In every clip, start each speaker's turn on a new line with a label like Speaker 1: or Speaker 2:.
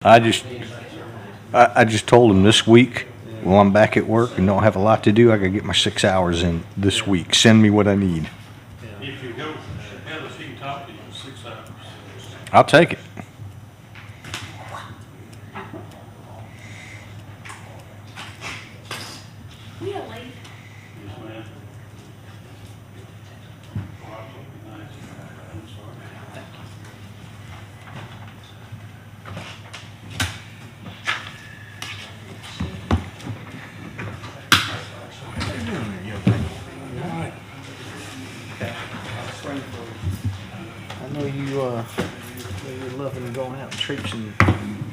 Speaker 1: I just told him this week, while I'm back at work and don't have a lot to do, I gotta get my 6 hours in this week. Send me what I need.
Speaker 2: If you go, Ellis, he can talk to you for 6 hours.
Speaker 1: I'll take it.
Speaker 3: Really?
Speaker 2: Yes, ma'am. Nice. I'm sorry.
Speaker 1: I know you're loving going out and traipsing,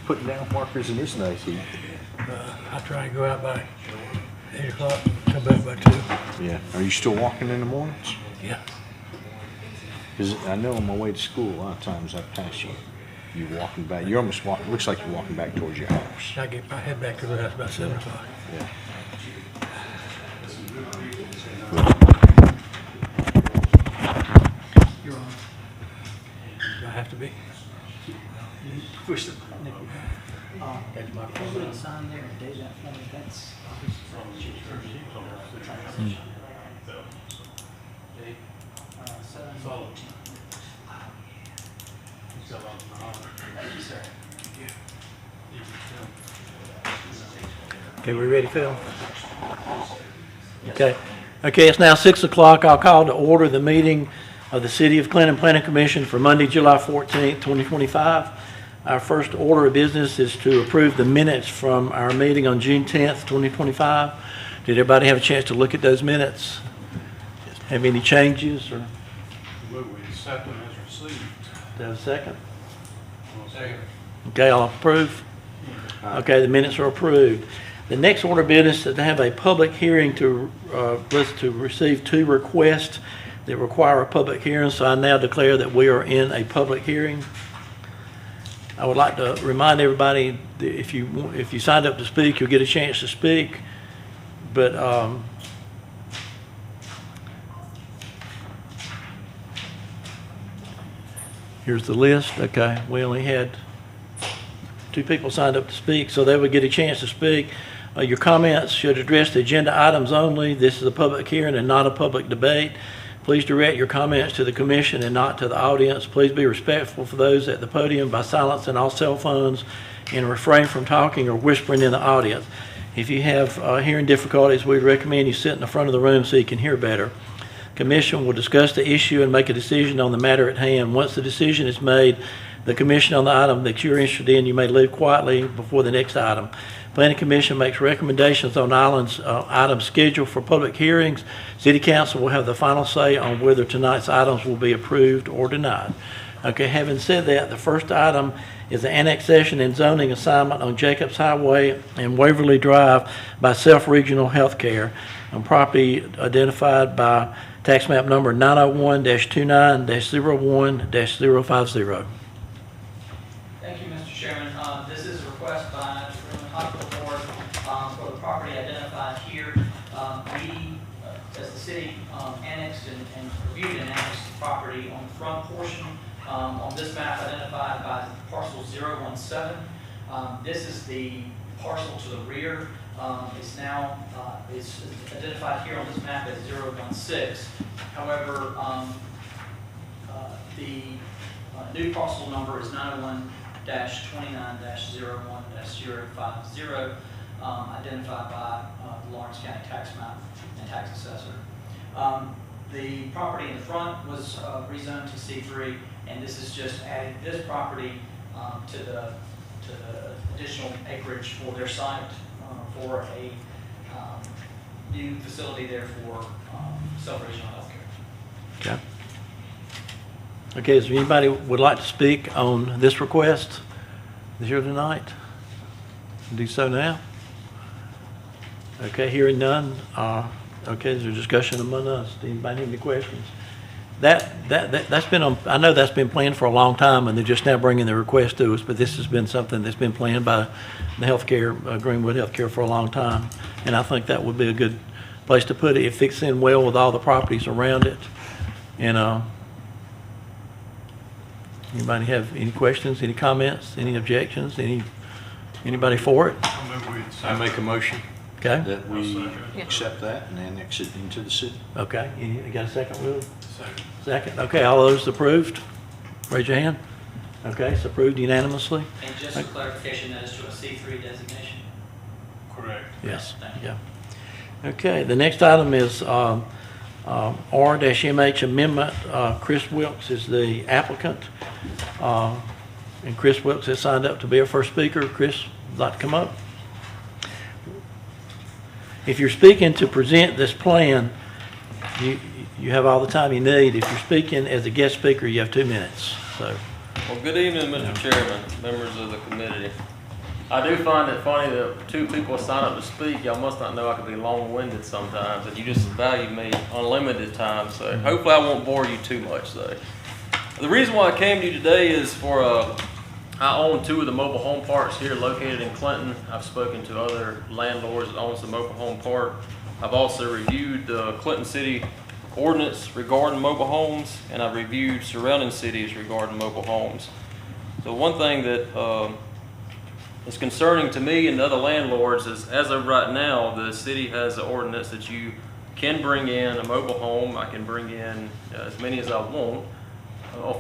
Speaker 1: putting down markers in this nice heat.
Speaker 4: I try to go out by 8 o'clock, come back by 2.
Speaker 1: Yeah. Are you still walking in the mornings?
Speaker 4: Yeah.
Speaker 1: 'Cause I know on my way to school, a lot of times I pass you. You walking back. You're almost walking. Looks like you're walking back towards your house.
Speaker 4: I head back to the house about 7 o'clock.
Speaker 1: Yeah.
Speaker 4: You're on. Do I have to be?
Speaker 5: Push the button if you have.
Speaker 4: That's my
Speaker 5: Put a
Speaker 4: problem.
Speaker 5: sign there and do that for me. That's. Thank you, sir.
Speaker 4: Okay, we ready, Phil? Okay. Okay, it's now 6 o'clock. I'll call to order the meeting of the City of Clinton Planning Commission for Monday, July 14th, 2025. Our first order of business is to approve the minutes from our meeting on June 10th, 2025. Did everybody have a chance to look at those minutes? Have any changes or,
Speaker 2: Move we accept them as received.
Speaker 4: do I have a second?
Speaker 2: Second.
Speaker 4: Okay, I'll approve. Okay, the minutes are approved. The next order of business is to have a public hearing to receive 2 requests that require a public hearing. So I now declare that we are in a public hearing. I would like to remind everybody that if you signed up to speak, you'll get a chance to speak. But here's the list. Okay, we only had 2 people signed up to speak, so they would get a chance to speak. Your comments should address the agenda items only. This is a public hearing and not a public debate. Please direct your comments to the commission and not to the audience. Please be respectful for those at the podium by silencing all cell phones and refrain from talking or whispering in the audience. If you have hearing difficulties, we recommend you sit in the front of the room so you can hear better. Commission will discuss the issue and make a decision on the matter at hand. Once the decision is made, the commission on the item that you're interested in, you may leave quietly before the next item. Planning Commission makes recommendations on items scheduled for public hearings. City Council will have the final say on whether tonight's items will be approved or denied. Okay, having said that, the first item is the annexation and zoning assignment on Jacobs Highway and Waverly Drive by Self Regional Healthcare on property identified by tax map number 901-29-01-050.
Speaker 5: Thank you, Mr. Chairman. This is a request by the Hospital Board for the property identified here. We, as the city, annexed and reviewed and annexed the property on the front portion on this map identified by parcel 017. This is the parcel to the rear. It's now it's identified here on this map as 016. However, the new parcel number is 901-29-01-050, identified by the Lawrence County Tax Map and Tax Assessor. The property in the front was rezoned to C3, and this is just adding this property to the additional acreage for their site for a new facility there for Self Regional Healthcare.
Speaker 4: Okay. Okay, is there anybody would like to speak on this request here tonight? Do so now. Okay, hearing none. Okay, is there discussion among us? Do anybody have any questions? That's been on, I know that's been planned for a long time, and they're just now bringing the request to us, but this has been something that's been planned by the healthcare, Greenwood Healthcare for a long time, and I think that would be a good place to put it. It fits in well with all the properties around it, and Anybody have any questions, any comments, any objections, anybody for it?
Speaker 2: I move we
Speaker 1: I
Speaker 2: accept.
Speaker 1: make a motion
Speaker 4: Okay,
Speaker 1: that we
Speaker 2: second.
Speaker 1: accept that and annex it into the city.
Speaker 4: okay. You got a second, Will?
Speaker 2: Second.
Speaker 4: Second. Okay, all those approved? Raise your hand. Okay, it's approved unanimously?
Speaker 5: And just for clarification, that is to a C3 designation.
Speaker 2: Correct.
Speaker 4: Yes, yeah. Okay, the next item is R-MH amendment. Chris Wilkes is the applicant. And Chris Wilkes has signed up to be our first speaker. Chris, would like to come up? If you're speaking to present this plan, you have all the time you need. If you're speaking as a guest speaker, you have 2 minutes, so.
Speaker 3: Well, good evening, Mr. Chairman, members of the committee. I do find it funny that 2 people sign up to speak. Y'all must not know I can be long-winded sometimes, and you just value me unlimited time, so hopefully I won't bore you too much, though. The reason why I came to you today is I own 2 of the mobile home parks here located in Clinton. I've spoken to other landlords that own the mobile home park. I've also reviewed the Clinton City ordinance regarding mobile homes, and I've reviewed surrounding cities regarding mobile homes. So one thing that is concerning to me and other landlords is, as of right now, the city has an ordinance that you can bring in a mobile home. I can bring in as many as I want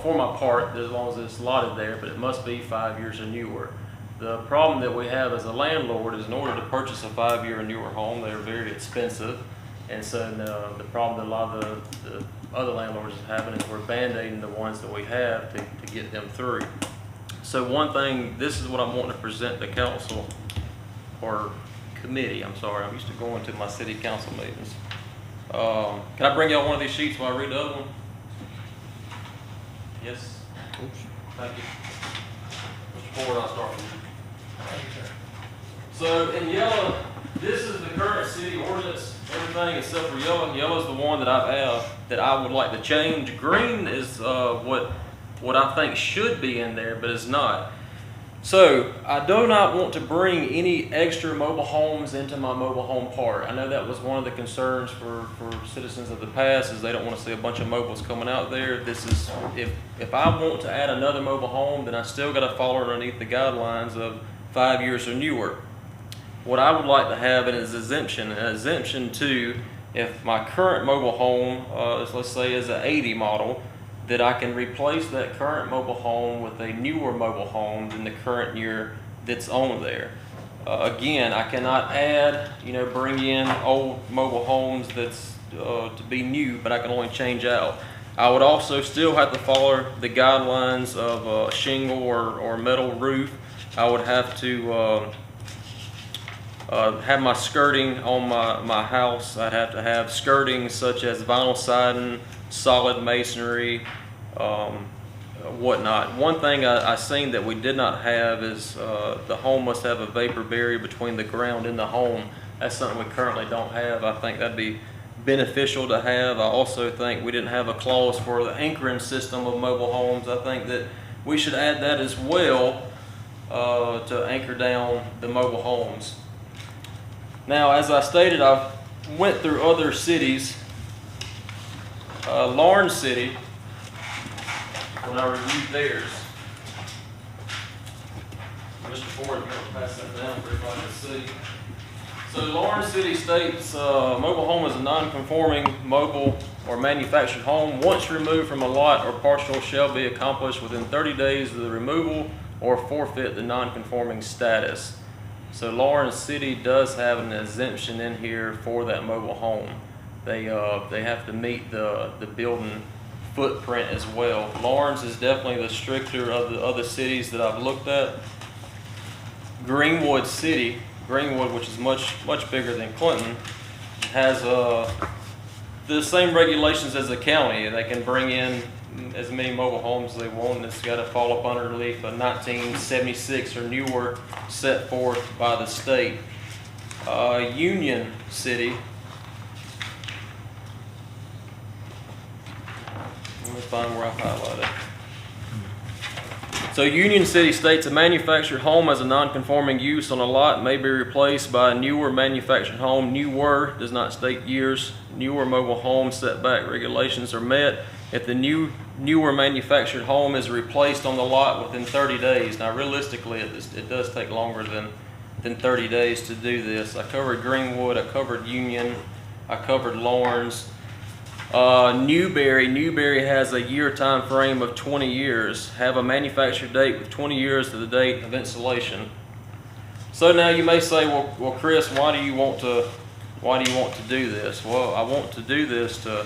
Speaker 3: for my part, as long as it's allotted there, but it must be 5 years or newer. The problem that we have as a landlord is, in order to purchase a 5-year or newer home, they're very expensive. And so the problem that a lot of the other landlords is having is we're band-aiding the ones that we have to get them through. So one thing, this is what I'm wanting to present to council, or committee, I'm sorry. I'm used to going to my city council meetings. Can I bring y'all one of these sheets while I read the other one? Yes? Thank you. Mr. Ford, I'll start with you. Thank you, sir. So in yellow, this is the current city ordinance, everything except for yellow. Yellow is the one that I would like to change. Green is what I think should be in there, but it's not. So I do not want to bring any extra mobile homes into my mobile home park. I know that was one of the concerns for citizens of the past, is they don't want to see a bunch of mobiles coming out there. This is, if I want to add another mobile home, then I still got to follow underneath the guidelines of 5 years or newer. What I would like to have is an exemption to, if my current mobile home, let's say is an 80 model, that I can replace that current mobile home with a newer mobile home than the current year that's on there. Again, I cannot add, bring in old mobile homes that's to be new, but I can only change out. I would also still have to follow the guidelines of a shingle or metal roof. I would have to have my skirting on my house. I'd have to have skirting such as vinyl siding, solid masonry, whatnot. One thing I seen that we did not have is the home must have a vapor barrier between the ground and the home. That's something we currently don't have. I think that'd be beneficial to have. I also think we didn't have a clause for the anchoring system of mobile homes. I think that we should add that as well to anchor down the mobile homes. Now, as I stated, I went through other cities. Lawrence City, when I reviewed theirs, Mr. Ford, if you want to pass that down for everybody to see. So Lawrence City states mobile home is a non-conforming mobile or manufactured home. Once removed from a lot or parcel shall be accomplished within 30 days of the removal or forfeit the non-conforming status. So Lawrence City does have an exemption in here for that mobile home. They have to meet the building footprint as well. Lawrence is definitely the stricter of the other cities that I've looked at. Greenwood City, which is much bigger than Clinton, has the same regulations as the county. They can bring in as many mobile homes as they want, and it's got to fall up underneath a 1976 or newer set forth by the state. Union City. Let me find where I highlighted. So Union City states a manufactured home as a non-conforming use on a lot may be replaced by a newer manufactured home. Newer does not state years. Newer mobile home setback regulations are met if the new newer manufactured home is replaced on the lot within 30 days. Now realistically, it does take longer than 30 days to do this. I covered Greenwood, I covered Union, I covered Lawrence. Newberry has a year time frame of 20 years, have a manufactured date with 20 years to the date of installation. So now you may say, well, Chris, why do you want to do this? Well, I want to do this to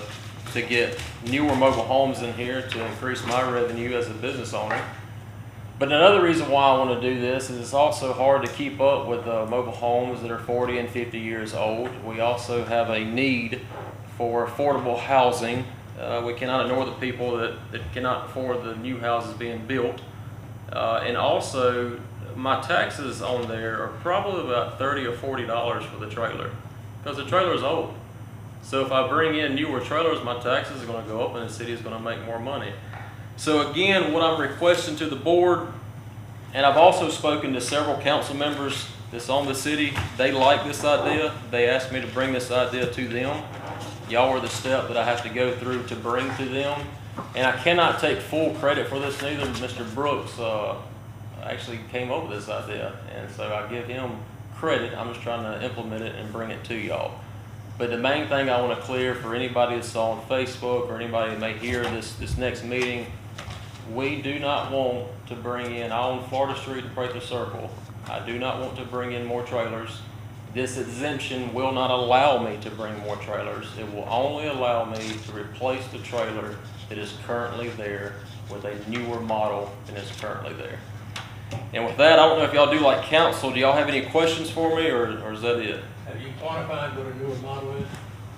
Speaker 3: get newer mobile homes in here to increase my revenue as a business owner. But another reason why I want to do this is it's also hard to keep up with mobile homes that are 40 and 50 years old. We also have a need for affordable housing. We cannot ignore the people that cannot afford the new houses being built. And also, my taxes on there are probably about $30 or $40 for the trailer, because the trailer is old. So if I bring in newer trailers, my taxes are going to go up and the city is going to make more money. So again, what I'm requesting to the board, and I've also spoken to several council members that's on the city, they like this idea. They asked me to bring this idea to them. Y'all are the step that I have to go through to bring to them. And I cannot take full credit for this neither. Mr. Brooks actually came up with this idea, and so I give him credit. I'm just trying to implement it and bring it to y'all. But the main thing I want to clear for anybody that's on Facebook or anybody that may hear this next meeting, we do not want to bring in, I own Florida Street and Prather Circle. I do not want to bring in more trailers. This exemption will not allow me to bring more trailers. It will only allow me to replace the trailer that is currently there with a newer model than is currently there. And with that, I don't know if y'all do like council. Do y'all have any questions for me, or is that it?
Speaker 6: Have you quantified what a newer model is?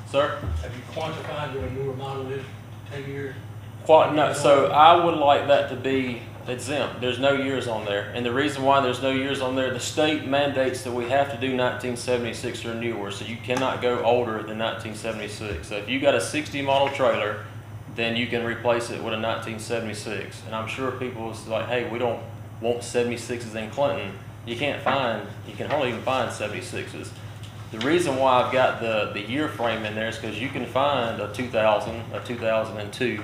Speaker 3: Sir?
Speaker 6: Have you quantified what a newer model is, 10 years?
Speaker 3: No, so I would like that to be exempt. There's no years on there. And the reason why there's no years on there, the state mandates that we have to do 1976 or newer, so you cannot go older than 1976. So if you got a 60 model trailer, then you can replace it with a 1976. And I'm sure people is like, hey, we don't want 76s in Clinton. You can hardly even find 76s. The reason why I've got the year frame in there is because you can find a 2000, a 2002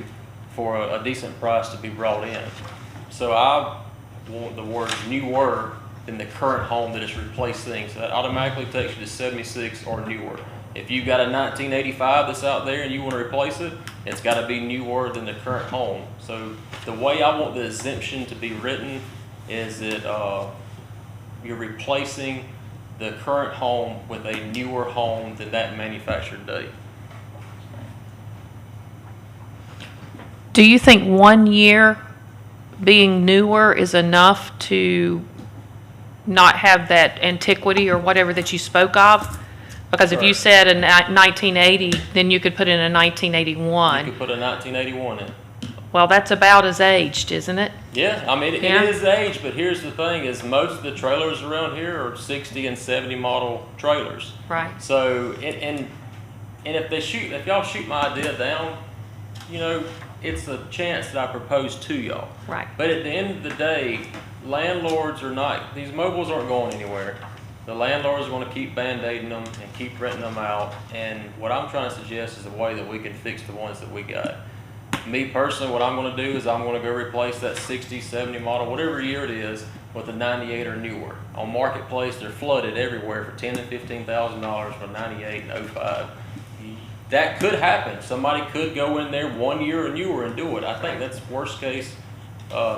Speaker 3: for a decent price to be brought in. So I want the word newer than the current home that is replacing. So that automatically takes you to 76 or newer. If you've got a 1985 that's out there and you want to replace it, it's got to be newer than the current home. So the way I want the exemption to be written is that you're replacing the current home with a newer home than that manufactured date.
Speaker 7: Do you think 1 year being newer is enough to not have that antiquity or whatever that you spoke of? Because if you
Speaker 3: Right.
Speaker 7: said a 1980, then you could put in a
Speaker 3: You
Speaker 7: 1981.
Speaker 3: could put a 1981 in.
Speaker 7: Well, that's about as aged, isn't it?
Speaker 3: Yeah, I mean,
Speaker 7: Yeah.
Speaker 3: it is age, but here's the thing, is most of the trailers around here are 60 and 70 model trailers.
Speaker 7: Right.
Speaker 3: So, and if y'all shoot my idea down, you know, it's a chance that I propose to y'all.
Speaker 7: Right.
Speaker 3: But at the end of the day, landlords are not, these mobiles aren't going anywhere. The landlords are going to keep band-aiding them and keep renting them out. And what I'm trying to suggest is a way that we can fix the ones that we got. Me personally, what I'm going to do is I'm going to go replace that 60, 70 model, whatever year it is, with a 98 or newer. On Marketplace, they're flooded everywhere for $10,000 and $15,000 for 98 and 05. That could happen. Somebody could go in there 1 year or newer and do it. I think that's worst case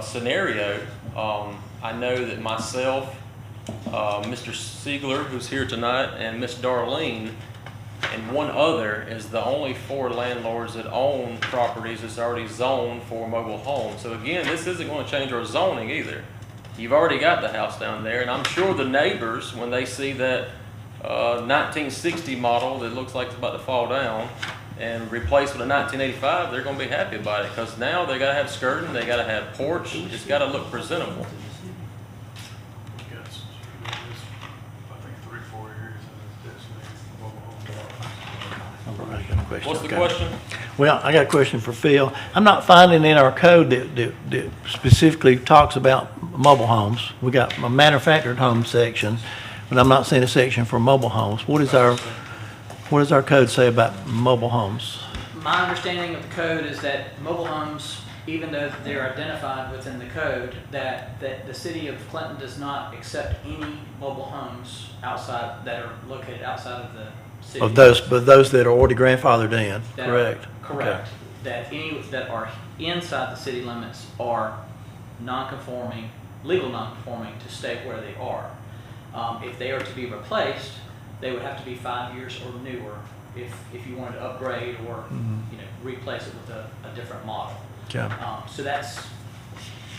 Speaker 3: scenario. I know that myself, Mr. Siegler, who's here tonight, and Miss Darlene, and one other is the only 4 landlords that own properties that's already zoned for mobile homes. So again, this isn't going to change our zoning either. You've already got the house down there, and I'm sure the neighbors, when they see that 1960 model that looks like it's about to fall down and replaced with a 1985, they're going to be happy about it, because now they got to have skirting, they got to have porch, it's got to look presentable.
Speaker 2: Yes, I think 3-4 areas in this mobile home.
Speaker 4: I got a question.
Speaker 3: What's the
Speaker 4: Okay.
Speaker 3: question?
Speaker 4: Well, I got a question for Phil. I'm not finding in our code that specifically talks about mobile homes. We got a manufactured home section, but I'm not seeing a section for mobile homes. What does our code say about mobile homes?
Speaker 5: My understanding of the code is that mobile homes even though they're identified within the code, that the city of Clinton does not accept any mobile homes outside, that are located outside of the city.
Speaker 4: But those that are already grandfathered in,
Speaker 5: that
Speaker 4: correct?
Speaker 5: are- Correct. That any that are inside the city limits are non-conforming, legal non-conforming to stay where they are. If they are to be replaced, they would have to be 5 years or newer if you wanted to upgrade or, you know, replace it with a different model.
Speaker 4: Okay.
Speaker 5: So that's,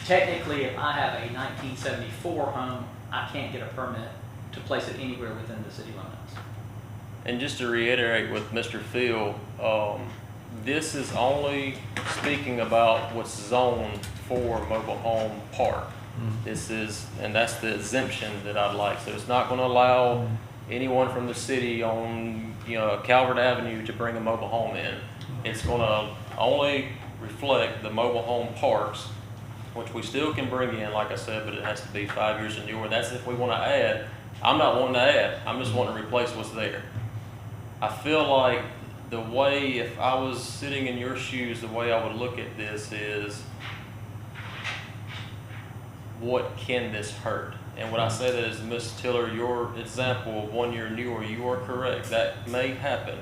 Speaker 5: technically, if I have a 1974 home, I can't get a permit to place it anywhere within the city limits.
Speaker 3: And just to reiterate with Mr. Field, this is only speaking about what's zoned for mobile home park. This is, and that's the exemption that I'd like. So it's not gonna allow anyone from the city on, you know, Calvert Avenue to bring a mobile home in. It's gonna only reflect the mobile home parks, which we still can bring in, like I said, but it has to be 5 years or newer. That's if we wanna add. I'm not wanting to add, I'm just wanting to replace what's there. I feel like the way, if I was sitting in your shoes, the way I would look at this is, what can this hurt? And what I say that is, Ms. Tiller, your example of 1 year newer, you are correct, that may happen.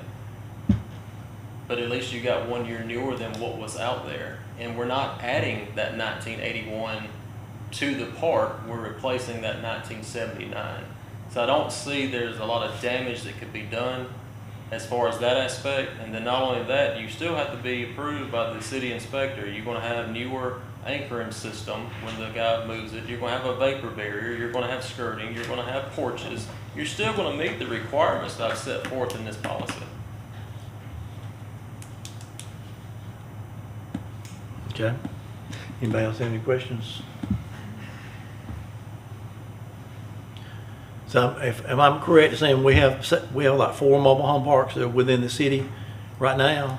Speaker 3: But at least you got 1 year newer than what was out there. And we're not adding that 1981 to the park, we're replacing that 1979. So I don't see there's a lot of damage that could be done as far as that aspect. And then not only that, you still have to be approved by the city inspector. You're gonna have newer anchoring system when the guy moves it. You're gonna have a vapor barrier, you're gonna have skirting, you're gonna have porches. You're still gonna meet the requirements that I've set forth in this policy.
Speaker 4: Okay. Anybody else have any questions? So am I correct in saying we have like 4 mobile home parks that are within the city right now?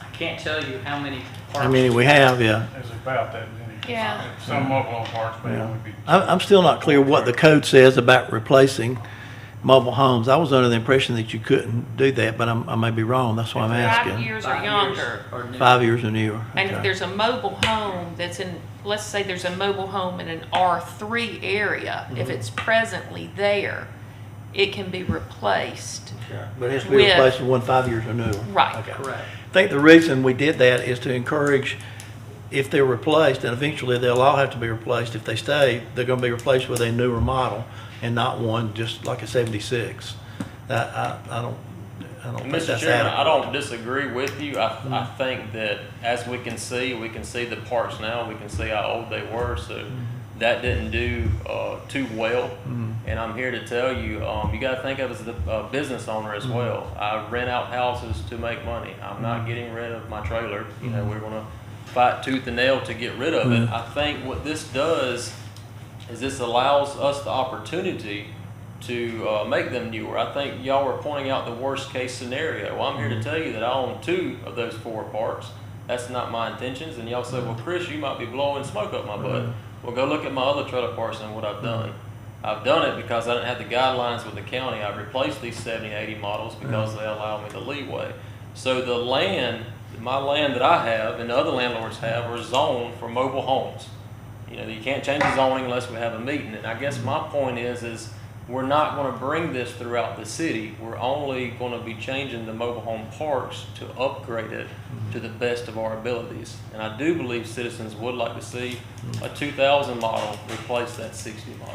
Speaker 5: I can't tell you how many parks.
Speaker 4: How many we have, yeah.
Speaker 2: There's about that many.
Speaker 7: Yeah.
Speaker 2: Some mobile home parks may only be.
Speaker 4: I'm still not clear what the code says about replacing mobile homes. I was under the impression that you couldn't do that, but I may be wrong. That's why I'm
Speaker 7: 5
Speaker 4: asking.
Speaker 7: years or
Speaker 5: 5 years
Speaker 7: younger.
Speaker 5: or newer.
Speaker 4: 5 years or newer.
Speaker 7: And if
Speaker 4: Okay.
Speaker 7: there's a mobile home that's in, let's say there's a mobile home in an R3 area, if it's presently there, it can be replaced.
Speaker 4: But it has to be
Speaker 7: with-
Speaker 4: replaced with one 5 years or newer.
Speaker 7: Right.
Speaker 4: Okay.
Speaker 5: Correct.
Speaker 4: I think the reason we did that is to encourage, if they're replaced, and eventually they'll all have to be replaced, if they stay, they're gonna be replaced with a newer model and not one just like a 76. I don't
Speaker 3: And
Speaker 4: think
Speaker 3: Mr.
Speaker 4: that's
Speaker 3: Chairman, I
Speaker 4: adequate.
Speaker 3: don't disagree with you. I think that as we can see the parks now, we can see how old they were, so that didn't do too well. And I'm here to tell you, you gotta think of it as the business owner as well. I rent out houses to make money. I'm not getting rid of my trailer. You know, we're gonna fight tooth and nail to get rid of it. I think what this does is this allows us the opportunity to make them newer. I think y'all were pointing out the worst case scenario. Well, I'm here to tell you that I own 2 of those 4 parks. That's not my intentions. And y'all said, well, Chris, you might be blowing smoke up my butt. Well, go look at my other trailer parks and what I've done. I've done it because I didn't have the guidelines with the county. I replaced these 70, 80 models because they allow me the leeway. So the land, my land that I have and the other landlords have are zoned for mobile homes. You know, you can't change the zoning unless we have a meeting. And I guess my point is we're not going to bring this throughout the city. We're only going to be changing the mobile home parks to upgrade it to the best of our abilities. And I do believe citizens would like to see a 2000 model replace that 60 model.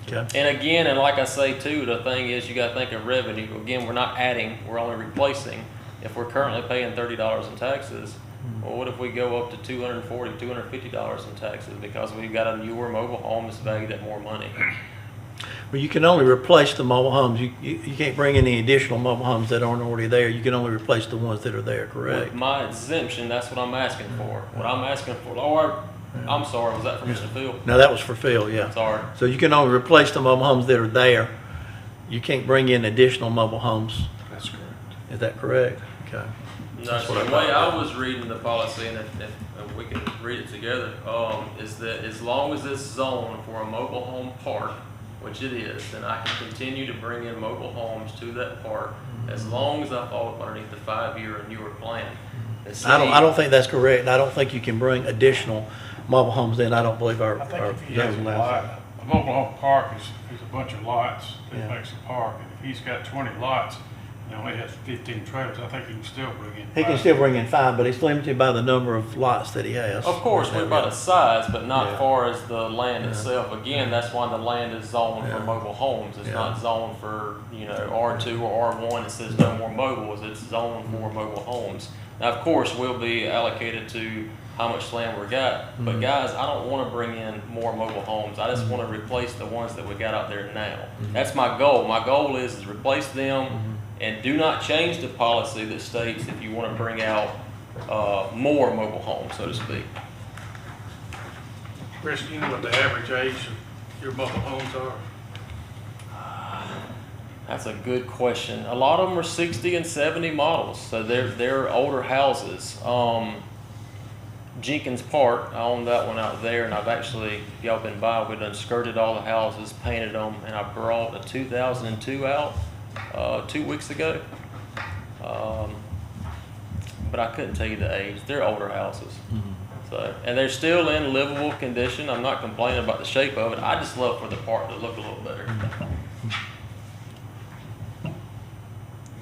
Speaker 4: Okay.
Speaker 3: And again, and like I say too, the thing is you got to think of revenue. Again, we're not adding, we're only replacing. If we're currently paying $30 in taxes, well, what if we go up to $240, $250 in taxes because we've got a newer mobile home that's valued at more money?
Speaker 4: Well, you can only replace the mobile homes. You can't bring any additional mobile homes that aren't already there. You can only replace the ones that are there, correct?
Speaker 3: With my exemption, that's what I'm asking for. What I'm asking for, or, I'm sorry, was that for Mr. Field?
Speaker 4: No, that was for Phil, yeah.
Speaker 3: Sorry.
Speaker 4: So you can only replace the mobile homes that are there. You can't bring in additional mobile homes.
Speaker 1: That's correct.
Speaker 4: Is that correct? Okay.
Speaker 3: No,
Speaker 4: That's
Speaker 3: so
Speaker 4: what I
Speaker 3: the way
Speaker 4: thought.
Speaker 3: I was reading the policy, and if we can read it together, is that as long as it's zoned for a mobile home park, which it is, then I can continue to bring in mobile homes to that park as long as I fall underneath the 5-year and newer plan. The
Speaker 4: I don't
Speaker 3: city-
Speaker 4: think that's correct. I don't think you can bring additional mobile homes in. I don't believe our
Speaker 2: I think if he
Speaker 4: zone
Speaker 2: has a
Speaker 4: allows
Speaker 2: lot,
Speaker 4: that.
Speaker 2: a mobile home park is a bunch of lots
Speaker 4: Yeah.
Speaker 2: that makes a park. And if he's got 20 lots and only has 15 trailers, I think he can still bring in.
Speaker 4: He can
Speaker 2: 5.
Speaker 4: still bring in 5, but he's limited by the number of lots that he has.
Speaker 3: Of course, we're by the size, but not
Speaker 4: Yeah.
Speaker 3: far as the land
Speaker 4: Yeah.
Speaker 3: itself. Again, that's why the land is zoned
Speaker 4: Yeah.
Speaker 3: for mobile homes. It's
Speaker 4: Yeah.
Speaker 3: not zoned for, R2 or R1. It says no more mobiles. It's zoned for mobile homes. Now, of course, we'll be allocated to how much land we got. But guys, I don't want to bring in more mobile homes. I just want to replace the ones that we got out there now. That's my goal. My goal is replace them and do not change the policy that states if you want to bring out more mobile homes, so to speak.
Speaker 2: Chris, do you know what the average age of your mobile homes are?
Speaker 3: That's a good question. A lot of them are 60 and 70 models, so they're older houses. Jenkins Park, I own that one out there, and I've actually, if y'all been by, we done skirted all the houses, painted them, and I brought a 2002 out 2 weeks ago. But I couldn't tell you the age. They're older houses. So, and they're still in livable condition. I'm not complaining about the shape of it. I just love for the park to look a little better.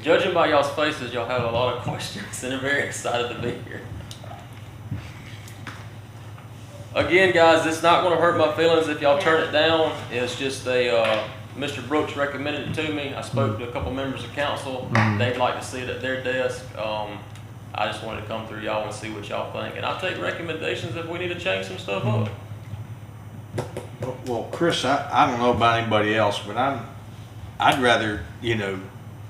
Speaker 3: Judging by y'all's faces, y'all have a lot of questions and are very excited to be here. Again, guys, it's not going to hurt my feelings if y'all turn it down. It's just Mr. Brooks recommended it to me. I spoke to a couple members of council. They'd like to see it at their desk. I just wanted to come through y'all and see what y'all think. And I'll take recommendations if we need to change some stuff up.
Speaker 1: Well, Chris, I don't know about anybody else, but I'd rather,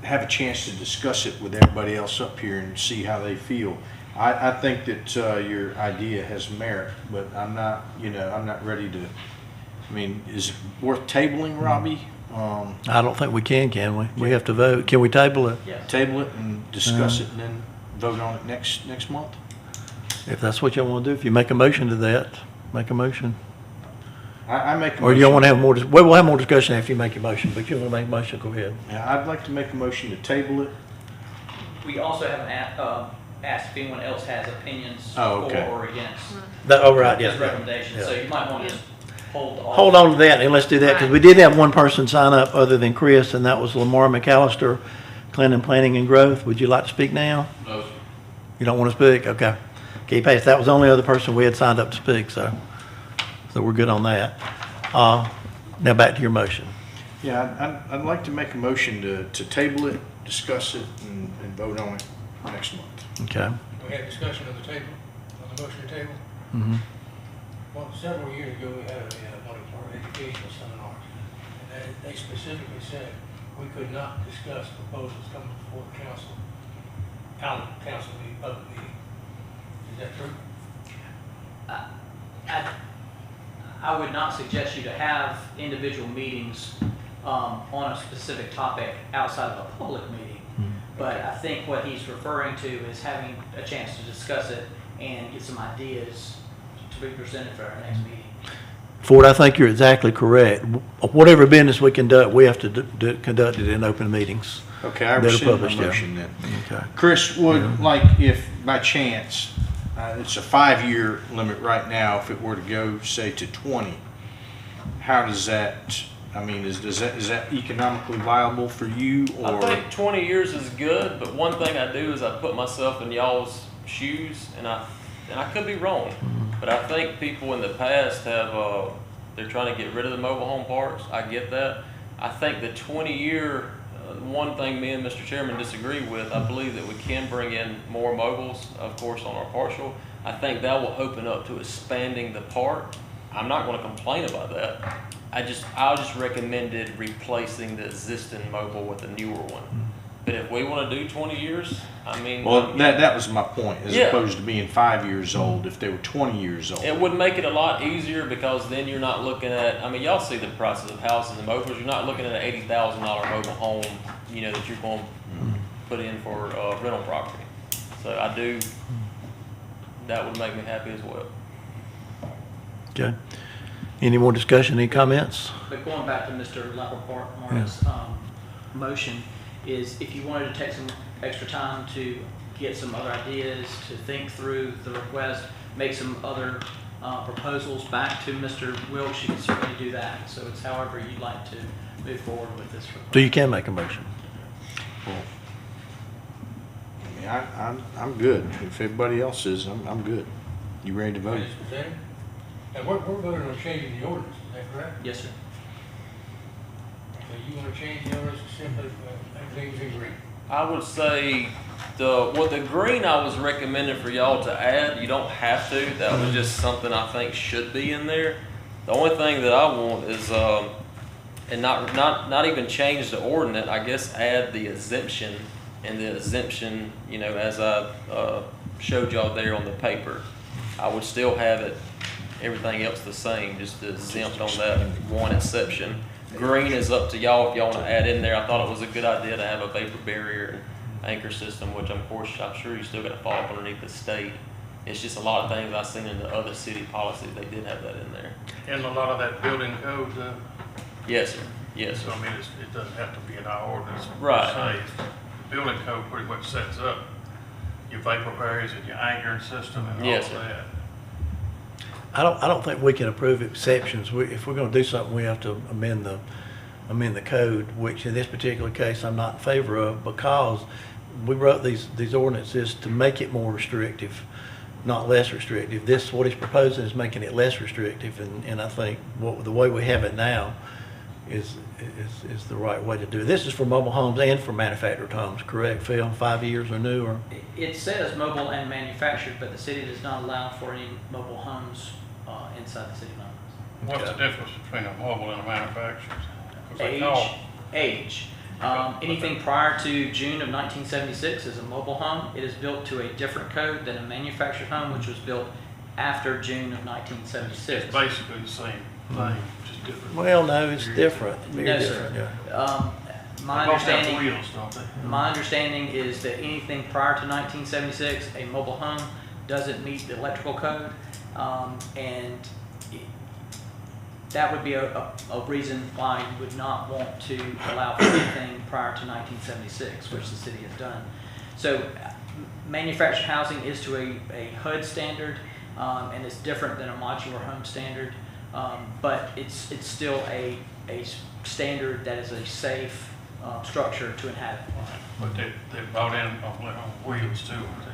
Speaker 1: have a chance to discuss it with everybody else up here and see how they feel. I think that your idea has merit, but I'm not ready to, is it worth tabling, Robbie?
Speaker 4: I don't think we can we? We have to vote. Can we table it?
Speaker 5: Yes.
Speaker 1: Table it and discuss it and then vote on it next month?
Speaker 4: If that's what y'all want to do, if you make a motion to that, make a motion.
Speaker 1: I make a motion.
Speaker 4: Or you don't want to have more, we'll have more discussion after you make your motion, but you want to make a motion, go ahead.
Speaker 1: Yeah, I'd like to make a motion to table it.
Speaker 5: We also haven't asked if anyone else has opinions
Speaker 1: Oh, okay.
Speaker 5: for or against
Speaker 4: Right,
Speaker 5: his
Speaker 4: yeah.
Speaker 5: recommendation, so you might want to just hold off.
Speaker 4: Hold on to that, and let's do that, because we did have one person sign up other than Chris, and that was Lamar McAllister, Clinton Planning and Growth. Would you like to speak now?
Speaker 2: No, sir.
Speaker 4: You don't want to speak? Okay. Keep pace. That was the only other person we had signed up to speak, so we're good on that. Now back to your motion.
Speaker 1: Yeah, I'd like to make a motion to table it, discuss it, and vote on it next month.
Speaker 4: Okay.
Speaker 6: We had discussion on the table, on the motion table.
Speaker 4: Mm-hmm.
Speaker 6: Well, several years ago, we had one of our educational seminars, and they specifically said we could not discuss proposals coming before the council, council meeting, public meeting. Is that true?
Speaker 5: I would not suggest you to have individual meetings on a specific topic outside of a public meeting. But I think what he's referring to is having a chance to discuss it and get some ideas to be presented for our next meeting.
Speaker 4: Ford, I think you're exactly correct. Whatever business we conduct, we have to conduct it in open meetings.
Speaker 1: Okay, I
Speaker 4: That are
Speaker 1: rescind my
Speaker 4: published, yeah.
Speaker 1: motion then.
Speaker 4: Okay.
Speaker 1: Chris, if by chance, it's a 5-year limit right now, if it were to go, say, to 20, how does that, is that economically viable for you,
Speaker 3: I
Speaker 1: or?
Speaker 3: think 20 years is good, but one thing I do is I put myself in y'all's shoes, and I could be wrong, but I think people in the past have, they're trying to get rid of the mobile home parks. I get that. I think the 20-year, one thing me and Mr. Chairman disagree with, I believe that we can bring in more mobiles, of course, on our partial. I think that will open up to expanding the park. I'm not going to complain about that. I just recommended replacing the existing mobile with a newer one. But if we want to do 20 years,
Speaker 1: Well, that was my point, as
Speaker 3: Yeah.
Speaker 1: opposed to being 5 years old, if they were 20 years old.
Speaker 3: it would make it a lot easier, because then you're not looking at, y'all see the prices of houses and mobiles. You're not looking at an $80,000 mobile home, that you're going to put in for rental property. So that would make me happy as well.
Speaker 4: Okay. Any more discussion, any comments?
Speaker 5: But going back to Mr. Laporte's motion, is if you wanted to take some extra time to get some other ideas, to think through the request, make some other proposals back to Mr. Wilkes, you can certainly do that. So it's however you'd like to move forward with this request.
Speaker 4: So you can make a motion.
Speaker 1: I mean, I'm good. If everybody else is, I'm good. You ready to vote?
Speaker 6: As presented. And we're voting on changing the ordinance, is that correct?
Speaker 5: Yes, sir.
Speaker 6: So you want to change the ordinance to simply, everything's in green?
Speaker 3: I would say the green I was recommending for y'all to add, you don't have to. That was just something I think should be in there. The only thing that I want is, and not even change the ordinance, I guess add the exemption, and the exemption, you know, as I showed y'all there on the paper. I would still have it, everything else the same, just exempt on that one exception. Green is up to y'all if y'all want to add in there. I thought it was a good idea to have a vapor barrier and anchor system, which of course I'm sure you still got to fall underneath the state. It's just a lot of things I've seen in the other city policies, they did have that in there.
Speaker 2: And a lot of that building code,
Speaker 3: Yes, sir. Yes,
Speaker 2: so
Speaker 3: sir.
Speaker 2: I mean, it doesn't have to be in our ordinance. per
Speaker 3: Right.
Speaker 2: se. The building code pretty much sets up your vapor barriers and your anchoring system and all
Speaker 3: Yes,
Speaker 2: of
Speaker 3: sir.
Speaker 2: that.
Speaker 4: I don't think we can approve exceptions. If we're gonna do something, we have to amend the code, which in this particular case, I'm not in favor of, because we wrote these ordinances to make it more restrictive, not less restrictive. What he's proposing is making it less restrictive, and I think the way we have it now is the right way to do it. This is for mobile homes and for manufactured homes, correct, Phil? 5 years or newer?
Speaker 5: It says mobile and manufactured, but the city does not allow for any mobile homes inside the city limits.
Speaker 2: What's the difference between a mobile and a manufactured? 'Cause they call-
Speaker 5: Age. Anything prior to June of 1976 is a mobile home. It is built to a different code than a manufactured home, which was built after June of 1976.
Speaker 2: It's basically the same thing, just different.
Speaker 4: Well, no, it's different. Very
Speaker 5: No,
Speaker 4: different,
Speaker 5: sir.
Speaker 4: yeah.
Speaker 5: My
Speaker 2: They both have
Speaker 5: understanding,
Speaker 2: wheels, don't they?
Speaker 5: my understanding is that anything prior to 1976, a mobile home doesn't meet the electrical code, and that would be a reason why you would not want to allow for anything prior to 1976, which the city has done. So manufactured housing is to a HUD standard, and it's different than a modular home standard, but it's still a standard that is a safe structure to inhabit.
Speaker 2: But they brought in on wheels too, aren't they?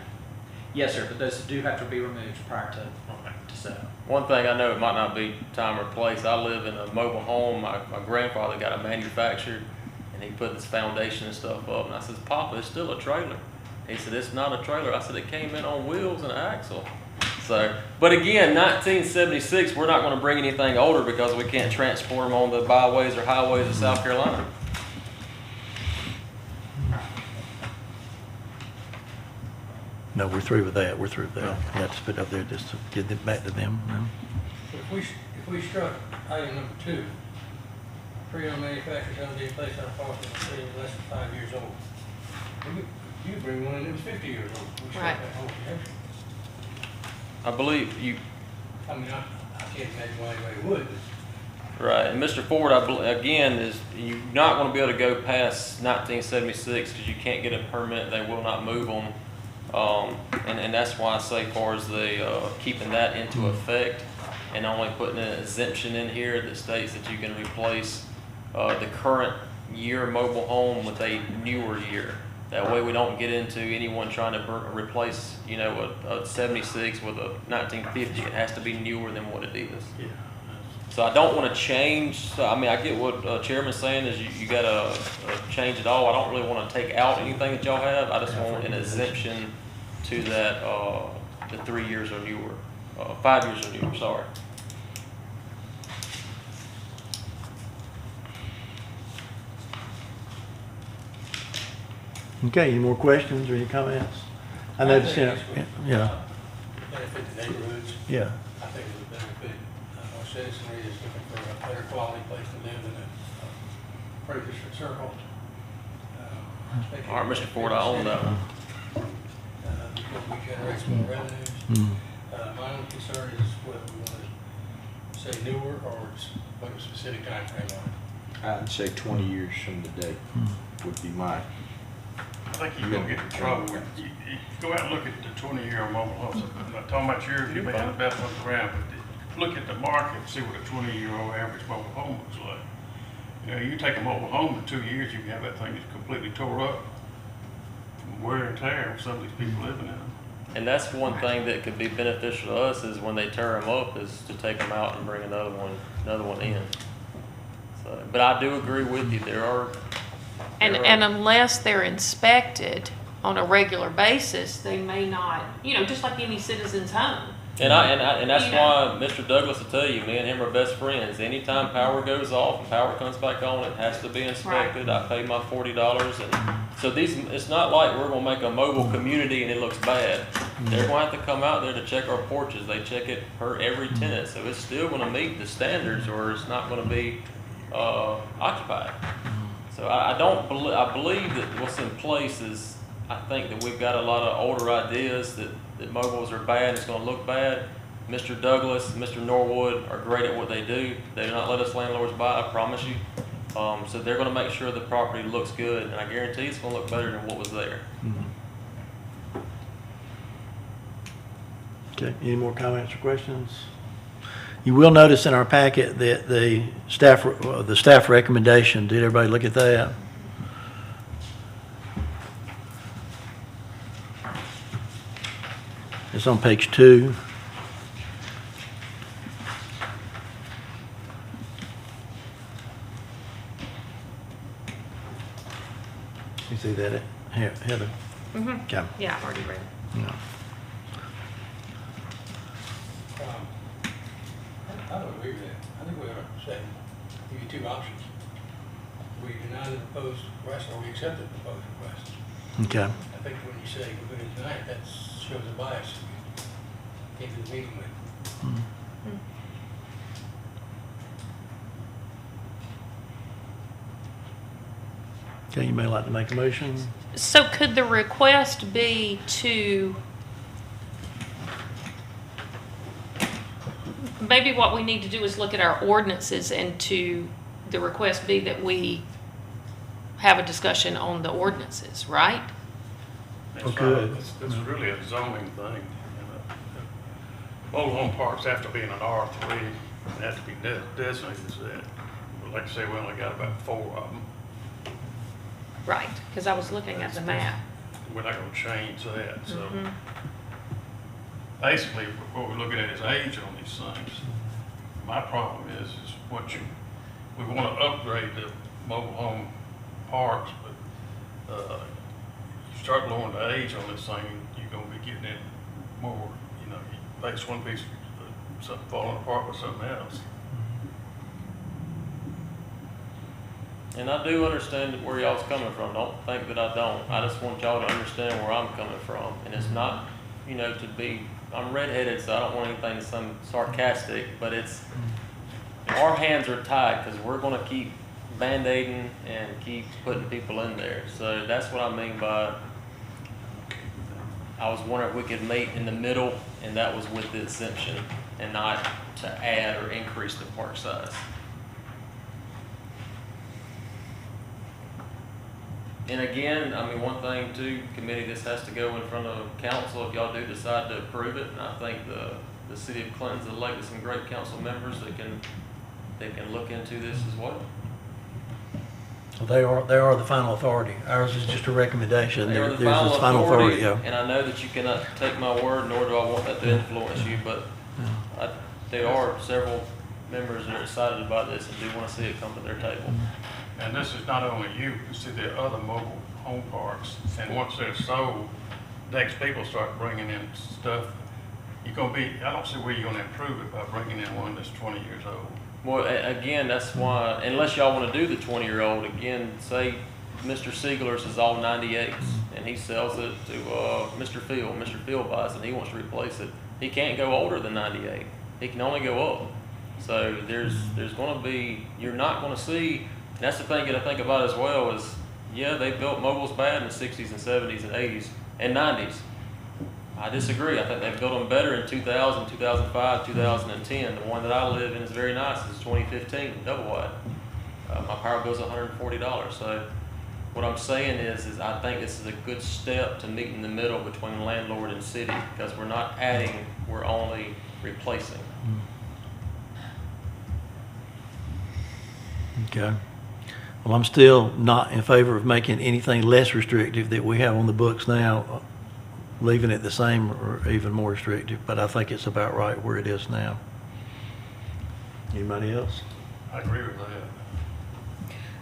Speaker 5: Yes, sir, but those do have to be removed prior to
Speaker 2: Okay.
Speaker 5: setup.
Speaker 3: One thing I know, it might not be time or place, I live in a mobile home, my grandfather got a manufactured, and he put this foundation and stuff up, and I said, Papa, it's still a trailer. He said, it's not a trailer. I said, it came in on wheels and an axle. So, but again, 1976, we're not gonna bring anything older because we can't transport them on the byways or highways of South Carolina.
Speaker 4: No, we're through with that. We're through with that. You have to put it up there just to get it back to them. No?
Speaker 6: If we struck item number 2, pre-owned manufactured home being placed on a parcel in the city less than 5 years old. You bring one in that was 50 years old. We struck
Speaker 7: Right.
Speaker 6: that whole exemption.
Speaker 3: I believe you,
Speaker 6: I mean, I can't imagine why anybody would, but
Speaker 3: right, and Mr. Ford, again, is you're not gonna be able to go past 1976 because you can't get a permit, they will not move them. And that's why I say far as the, keeping that into effect and only putting an exemption in here that states that you can replace, the current year mobile home with a newer year. That way we don't get into anyone trying to replace, you know, a 76 with a 1950. It has to be newer than what it is.
Speaker 2: Yeah.
Speaker 3: So I don't want to change, so I mean, I get what Chairman's saying is you gotta change it all. I don't really want to take out anything that y'all have. I just want an exemption to that, the 3 years or newer, 5 years or newer, sorry.
Speaker 4: Okay, any more questions or any comments? I know the Senate, yeah,
Speaker 6: benefit the neighborhoods.
Speaker 4: yeah.
Speaker 6: I think it would benefit our citizenry is looking for a better quality place to live in a pretty district circle.
Speaker 3: All right, Mr. Ford, I own that one.
Speaker 6: Because we generate some more revenues.
Speaker 4: Mm.
Speaker 6: My only concern is whether we want to say newer or put a specific time frame on it.
Speaker 1: I'd say 20 years from today would be my
Speaker 2: think you're gonna get in trouble with, you go out and look at the 20-year mobile homes. I'm not talking about yours, you may have the best ones around, but look at the market and see what a 20-year-old average mobile home looks like. You know, you take a mobile home in 2 years, you can have that thing that's completely tore up from wear and tear of some of these people living in them.
Speaker 3: And that's one thing that could be beneficial to us is when they tear them up is to take them out and bring another one in. So, but I do agree with you, there are.
Speaker 7: And unless they're inspected on a regular basis, they may not, just like any citizen's home.
Speaker 3: And that's
Speaker 7: You know.
Speaker 3: why Mr. Douglas will tell you, me and him are best friends. Anytime power goes off and power comes back on, it has to be inspected. I pay my $40, and so it's not like we're gonna make a mobile community and it looks bad. They're gonna have to come out there to check our porches. They check it per every tenant, so it's still gonna meet the standards, or it's not gonna be occupied. So I believe that what's in place is, I think that we've got a lot of older ideas that mobiles are bad, it's gonna look bad. Mr. Douglas, Mr. Norwood are great at what they do. They do not let us landlords buy, I promise you. So they're gonna make sure the property looks good, and I guarantee it's gonna look better than what was there.
Speaker 4: Okay, any more comments or questions? You will notice in our packet that the staff recommendation, did everybody look at that? It's on page 2. You see that, here, Heather? Okay.
Speaker 7: Yeah, I've already read it.
Speaker 4: Yeah.
Speaker 6: I don't agree with that. I think we ought to say, give you two options. We deny the proposed request or we accept the proposed request.
Speaker 4: Okay.
Speaker 6: I think when you say we're going to deny it, that shows a bias we came to the meeting with.
Speaker 4: Okay, you may like to make a motion.
Speaker 7: So could the request be to, maybe what we need to do is look at our ordinances and to, the request be that we have a discussion on the ordinances, right?
Speaker 4: Okay.
Speaker 2: It's really a zoning thing. Mobile home parks have to be in an R3, and have to be designated as that. But like I say, we only got about 4 of them.
Speaker 7: Right, because I was looking at the map.
Speaker 2: We're not gonna change that, so. Basically, what we're looking at is age on these things. My problem is we wanna upgrade the mobile home parks, but, you start lowering the age on this thing, you're gonna be getting it more, you face one piece of something falling apart with something else.
Speaker 3: And I do understand where y'all's coming from. Don't think that I don't. I just want y'all to understand where I'm coming from. And it's not, to be, I'm redheaded, so I don't want anything to sound sarcastic, but it's, our hands are tied because we're going to keep band-aiding and keep putting people in there. So that's what I mean by, I was wondering if we could meet in the middle, and that was with the exemption and not to add or increase the park size. And again, one thing too, committee, this has to go in front of council if y'all do decide to approve it. And I think the city of Clinton's elected some great council members that can look into this as well.
Speaker 4: Well, they are the final authority. Ours is just a recommendation.
Speaker 3: They are the
Speaker 4: Theirs is
Speaker 3: final authority,
Speaker 4: yeah.
Speaker 3: and I know that you cannot take my word, nor do I want that to influence you, but there are several members that are excited about this and do want to see it come to their table.
Speaker 2: And this is not only you see there are other mobile home parks, and once they're sold, next people start bringing in stuff. I don't see where you're gonna improve it by bringing in one that's 20 years old.
Speaker 3: Well, again, that's why, unless y'all want to do the 20-year-old, again, say Mr. Siegler's is all 98s, and he sells it to Mr. Field. Mr. Field buys it, and he wants to replace it. He can't go older than 98. He can only go up. So there's going to be, you're not going to see, and that's the thing you got to think about as well is, yeah, they built mobiles bad in the 60s and 70s and 80s and 90s. I disagree. I think they built them better in 2000, 2005, 2010. The one that I live in is very nice. It's 2015, double wide. My power bill's $140. So What I'm saying is I think this is a good step to meet in the middle between landlord and city, because we're not adding, we're only replacing.
Speaker 4: Okay. Well, I'm still not in favor of making anything less restrictive that we have on the books now, leaving it the same or even more restrictive, but I think it's about right where it is now. Anybody else?
Speaker 2: I agree with that.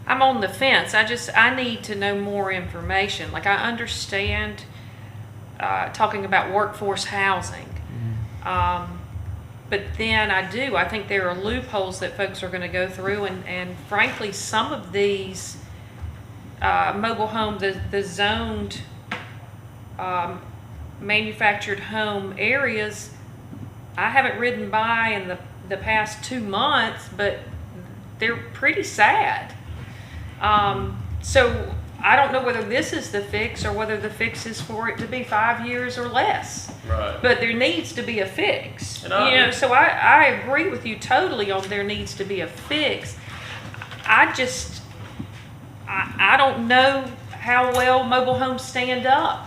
Speaker 7: I'm on the fence. I need to know more information. Like, I understand talking about workforce housing. But then I think there are loopholes that folks are going to go through, and frankly, some of these mobile home, the zoned manufactured home areas, I haven't ridden by in the past 2 months, but they're pretty sad. So I don't know whether this is the fix or whether the fix is for it to be 5 years or less.
Speaker 3: Right.
Speaker 7: But there needs to be a fix.
Speaker 3: And I-
Speaker 7: You know, so I agree with you totally on there needs to be a fix. I don't know how well mobile homes stand up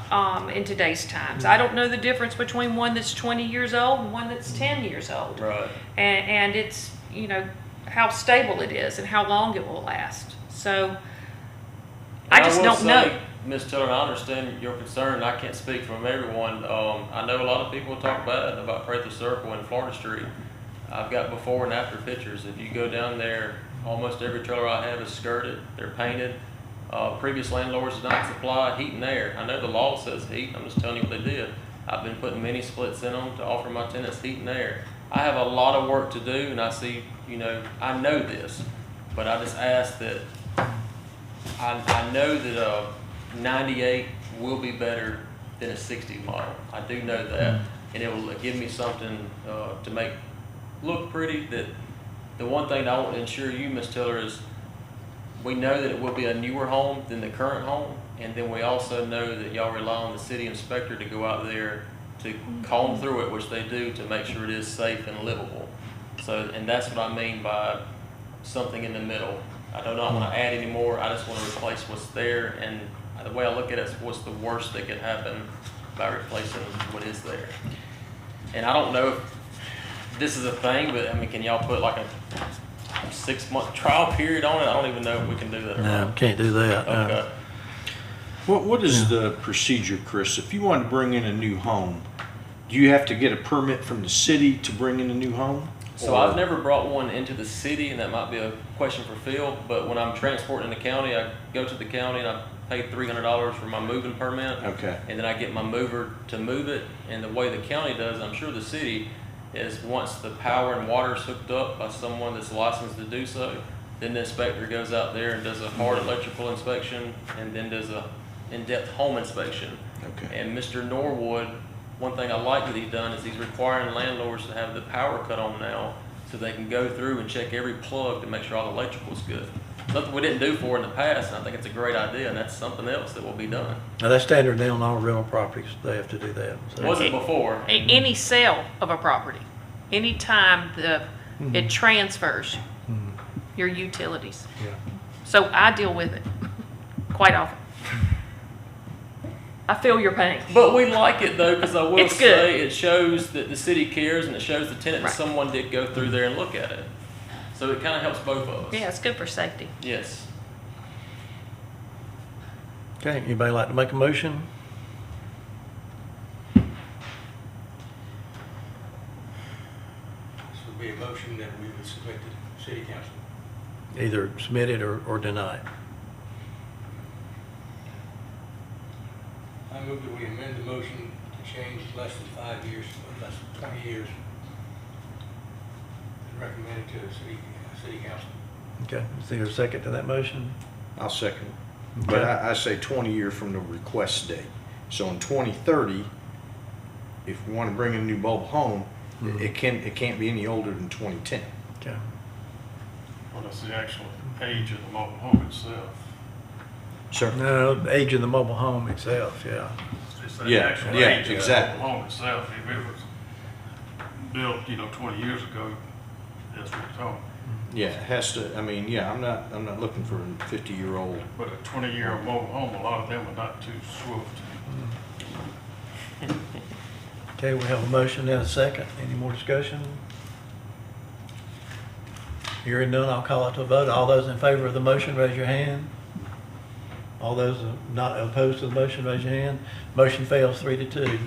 Speaker 7: in today's times. I don't know the difference between one that's 20 years old and one that's 10 years old.
Speaker 3: Right.
Speaker 7: And it's, you know, how stable it is and how long it will last. So I just don't know.
Speaker 3: Ms. Tiller, I understand your concern. I can't speak from everyone. I know a lot of people talk bad about Prather Circle and Florida Street. I've got before and after pictures. If you go down there, almost every trailer I have is skirted. They're painted. Previous landlords did not supply heat and air. I know the law says heat. I'm just telling you what they did. I've been putting mini splits in them to offer my tenants heat and air. I have a lot of work to do, and I see, you know, I know this, but I just ask that I know that 98 will be better than a 60 model. I do know that, and it will give me something to make look pretty. That the one thing that I want to ensure you, Ms. Tiller, is we know that it will be a newer home than the current home, and then we also know that y'all rely on the city inspector to go out there to comb through it, which they do, to make sure it is safe and livable. So, and that's what I mean by something in the middle. I do not want to add any more. I just want to replace what's there, and the way I look at it is what's the worst that could happen by replacing what is there. And I don't know if this is a thing, but I mean, can y'all put like a 6-month trial period on it? I don't even know if we can do that or
Speaker 4: No,
Speaker 3: not.
Speaker 4: can't do that. no.
Speaker 3: Okay.
Speaker 1: What is the procedure, Chris? If you want to bring in a new home, do you have to get a permit from the city to bring in a new home?
Speaker 3: So
Speaker 1: Or-
Speaker 3: I've never brought one into the city, and that might be a question for Phil, but when I'm transporting in the county, I go to the county and I pay $300 for my moving permit.
Speaker 1: Okay.
Speaker 3: And then I get my mover to move it, and the way the county does, I'm sure the city, is once the power and water is hooked up by someone that's licensed to do so, then the inspector goes out there and does a hard electrical inspection, and then does a in-depth home inspection.
Speaker 1: Okay.
Speaker 3: And Mr. Norwood, one thing I like that he's done is he's requiring landlords to have the power cut on now, so they can go through and check every plug to make sure all the electrical's good. Something we didn't do for in the past, and I think it's a great idea, and that's something else that will be done.
Speaker 4: Now, that's standard now on all rental properties. They have to do that. So-
Speaker 3: Wasn't before.
Speaker 7: Any sale of a property, anytime it transfers your utilities.
Speaker 4: Yeah.
Speaker 7: So I deal with it quite often. I feel your pain.
Speaker 3: But we like it though, because I will
Speaker 7: It's good.
Speaker 3: say it shows that the city cares, and it shows the tenant that
Speaker 7: Right.
Speaker 3: someone did go through there and look at it. So it kind of helps both of us.
Speaker 7: Yeah, it's good for safety.
Speaker 3: Yes.
Speaker 4: Okay, anybody like to make a motion?
Speaker 6: This would be a motion that we would submit to the city council.
Speaker 4: Either submit it or deny it.
Speaker 6: I move that we amend the motion to change less than 5 years, or less than 20 years, and recommend it to the city council.
Speaker 4: Okay, is there a second to that motion?
Speaker 1: I'll second. But
Speaker 4: Okay.
Speaker 1: I say 20 year from the request date. So in 2030, if we want to bring in a new mobile home, it can't be any older than 2010.
Speaker 4: Okay.
Speaker 2: Well, that's the actual age of the mobile home itself.
Speaker 1: Sir?
Speaker 4: No, the age of the mobile home itself, yeah.
Speaker 2: It's the
Speaker 1: Yeah,
Speaker 2: actual
Speaker 1: yeah,
Speaker 2: age of the
Speaker 1: exactly.
Speaker 2: mobile home itself. If it was built, 20 years ago, that's what it's on.
Speaker 1: Yeah, it has to, I mean, yeah, I'm not looking for a 50-year-old.
Speaker 2: But a 20-year-old mobile home, a lot of them are not too swift.
Speaker 4: Okay, we have a motion and a second. Any more discussion? Hearing none, I'll call it to a vote. All those in favor of the motion, raise your hand. All those not opposed to the motion, raise your hand. Motion fails 3-2.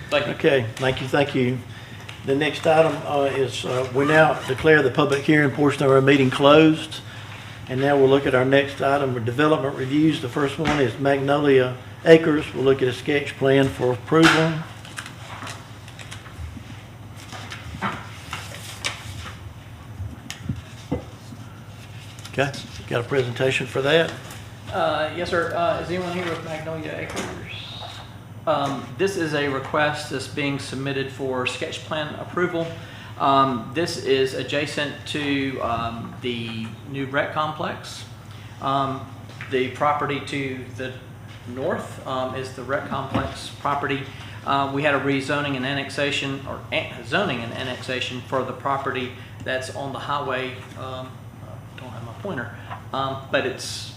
Speaker 3: Thank you.
Speaker 4: Okay, thank you. The next item is we now declare the public hearing portion of our meeting closed. And now we'll look at our next item, development reviews. The first one is Magnolia Acres. We'll look at a sketch plan for approval. Okay, got a presentation for that?
Speaker 5: Yes, sir. Is anyone here with Magnolia Acres? This is a request that's being submitted for sketch plan approval. This is adjacent to the new rec complex. The property to the north is the rec complex property. We had a rezoning and annexation, or zoning and annexation for the property that's on the highway. Don't have my pointer, but it's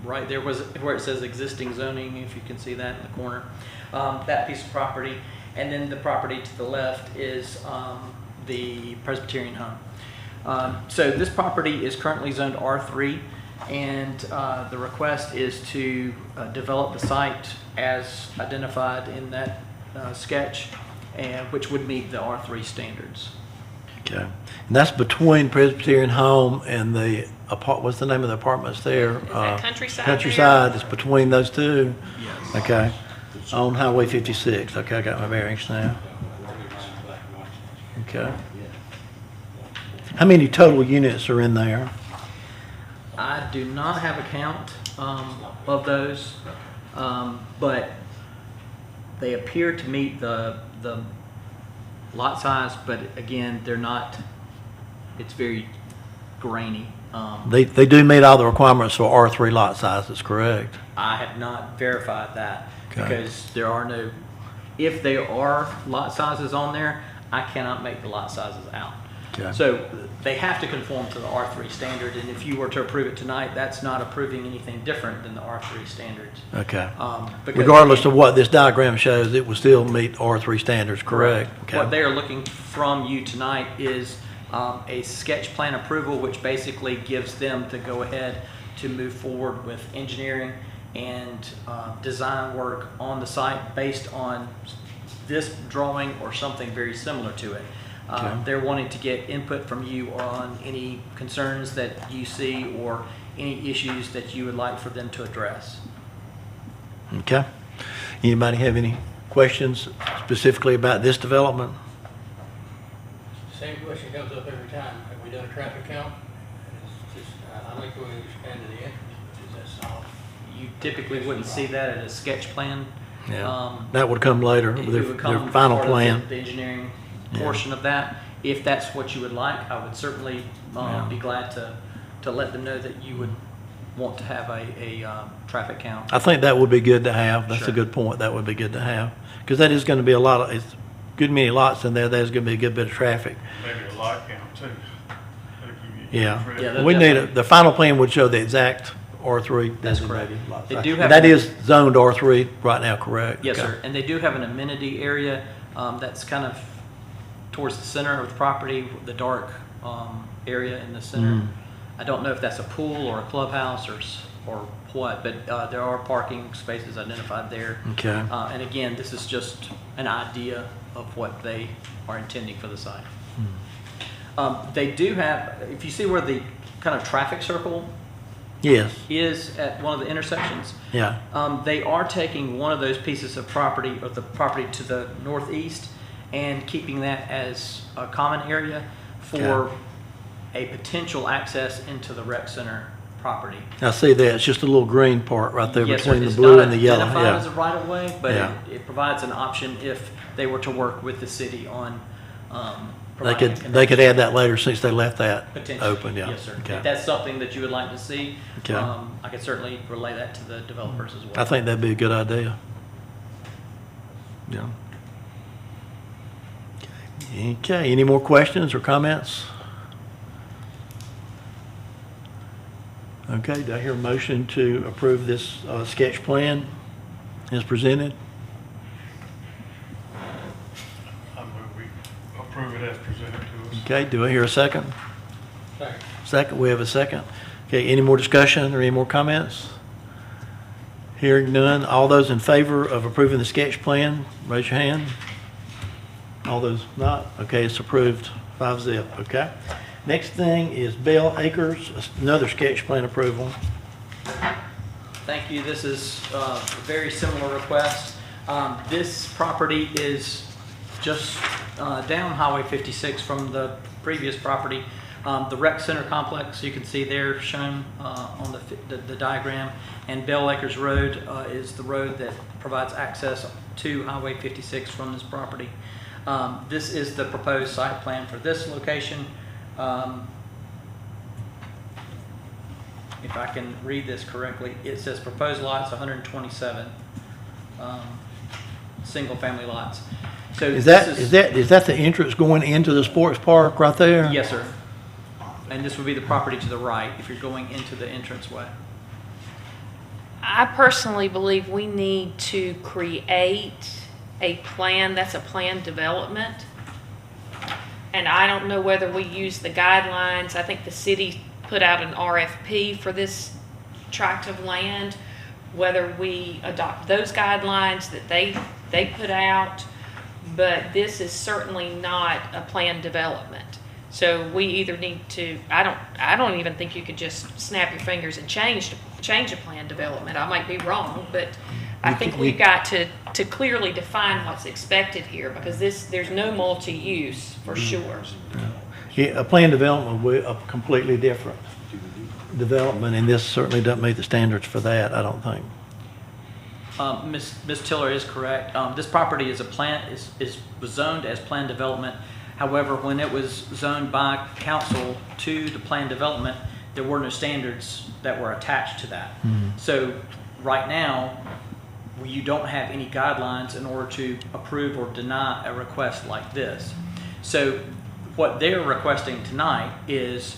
Speaker 5: right there where it says existing zoning, if you can see that in the corner. That piece of property, and then the property to the left is the Presbyterian home. So this property is currently zoned R3, and the request is to develop the site as identified in that sketch, and which would meet the R3 standards.
Speaker 4: Okay. And that's between Presbyterian Home and the what's the name of the apartments there?
Speaker 7: Is that Countryside
Speaker 4: Countryside is between those two?
Speaker 5: Yes.
Speaker 4: Okay. On Highway 56. Okay, I got my bearings now. Okay. How many total units are in there?
Speaker 5: I do not have a count of those, but they appear to meet the lot size, but again, they're not, it's very grainy.
Speaker 4: They do meet all the requirements for R3 lot sizes, correct?
Speaker 5: I have not verified that
Speaker 4: Okay.
Speaker 5: because there are no, if there are lot sizes on there, I cannot make the lot sizes out.
Speaker 4: Okay.
Speaker 5: So they have to conform to the R3 standard, and if you were to approve it tonight, that's not approving anything different than the R3 standards.
Speaker 4: Okay.
Speaker 5: Because
Speaker 4: Regardless of what this diagram shows, it will still meet R3 standards, correct? Okay.
Speaker 5: What they are looking from you tonight is a sketch plan approval, which basically gives them to go ahead to move forward with engineering and design work on the site based on this drawing or something very similar to it.
Speaker 4: Okay.
Speaker 5: They're wanting to get input from you on any concerns that you see or any issues that you would like for them to address.
Speaker 4: Okay. Anybody have any questions specifically about this development?
Speaker 6: Same question comes up every time. Have we done a traffic count? And it's just, I like the way you expanded the entrance, but is that solid?
Speaker 5: You typically wouldn't see that in a sketch plan.
Speaker 4: That would come later,
Speaker 5: It
Speaker 4: their
Speaker 5: would come
Speaker 4: final
Speaker 5: part of
Speaker 4: plan.
Speaker 5: the engineering
Speaker 4: Yeah.
Speaker 5: portion of that. If that's what you would like, I would certainly
Speaker 4: Yeah.
Speaker 5: be glad to let them know that you would want to have a traffic count.
Speaker 4: I think that would be good to have. That's a
Speaker 5: Sure.
Speaker 4: good point. That would be good to have. Because that is going to be a lot of, it's good many lots in there. There's going to be a good bit of traffic.
Speaker 2: Maybe a lot count too. That'll give you-
Speaker 4: Yeah.
Speaker 5: Yeah,
Speaker 4: We need,
Speaker 5: definitely.
Speaker 4: the final plan would show the exact R3
Speaker 5: That's
Speaker 4: designated
Speaker 5: correct.
Speaker 4: lot
Speaker 5: They
Speaker 4: size.
Speaker 5: do
Speaker 4: And
Speaker 5: have-
Speaker 4: that is zoned R3 right now, correct?
Speaker 5: Yes,
Speaker 4: Okay.
Speaker 5: sir. And they do have an amenity area that's kind of towards the center of the property, the dark area in the center.
Speaker 4: Mm.
Speaker 5: I don't know if that's a pool or a clubhouse or what, but there are parking spaces identified there.
Speaker 4: Okay.
Speaker 5: And again, this is just an idea of what they are intending for the site. They do have, if you see where the kind of traffic circle
Speaker 4: Yes,
Speaker 5: is at one of the intersections,
Speaker 4: yeah.
Speaker 5: they are taking one of those pieces of property, or the property to the northeast, and keeping that as a common area for a potential access into the rec center property.
Speaker 4: I see that. It's just a little green part right there
Speaker 5: Yes, sir.
Speaker 4: between the
Speaker 5: It's
Speaker 4: blue
Speaker 5: not
Speaker 4: and the yellow.
Speaker 5: identified as a
Speaker 4: Yeah.
Speaker 5: right of way, but
Speaker 4: Yeah.
Speaker 5: it provides an option if they were to work with the city on
Speaker 4: They
Speaker 5: providing
Speaker 4: could,
Speaker 5: a
Speaker 4: they could
Speaker 5: connection.
Speaker 4: add that later since they left that
Speaker 5: Potentially.
Speaker 4: open, yeah.
Speaker 5: Yes, sir.
Speaker 4: Okay.
Speaker 5: If that's something that you would like to see,
Speaker 4: Okay.
Speaker 5: I could certainly relay that to the developers as well.
Speaker 4: I think that'd be a good idea. Yeah. Okay, any more questions or comments? Okay, do I hear a motion to approve this sketch plan as presented?
Speaker 2: I move we approve it as presented to us.
Speaker 4: Okay, do I hear a second?
Speaker 6: Second.
Speaker 4: Second, we have a second. Okay, any more discussion or any more comments? Hearing none, all those in favor of approving the sketch plan, raise your hand. All those not? Okay, it's approved, 5-0, okay? Next thing is Bell Acres, another sketch plan approval.
Speaker 5: Thank you. This is a very similar request. This property is just down Highway 56 from the previous property. The rec center complex, you can see there shown on the diagram, and Bell Acres Road is the road that provides access to Highway 56 from this property. This is the proposed site plan for this location. If I can read this correctly, it says proposed lots 127 single-family lots. So
Speaker 4: Is
Speaker 5: this
Speaker 4: that the entrance going into the sports park right there?
Speaker 5: Yes, sir. And this would be the property to the right if you're going into the entranceway.
Speaker 7: I personally believe we need to create a plan, that's a planned development. And I don't know whether we use the guidelines. I think the city put out an RFP for this tract of land, whether we adopt those guidelines that they put out, but this is certainly not a planned development. So we either need to, I don't even think you could just snap your fingers and change a planned development. I might be wrong, but I think we've got to clearly define what's expected here, because there's no multi-use for sure.
Speaker 4: Yeah, a planned development will be a completely different development, and this certainly doesn't meet the standards for that, I don't think.
Speaker 5: Ms. Tiller is correct. This property is was zoned as planned development. However, when it was zoned by council to the planned development, there were no standards that were attached to that. So right now, you don't have any guidelines in order to approve or deny a request like this. So what they're requesting tonight is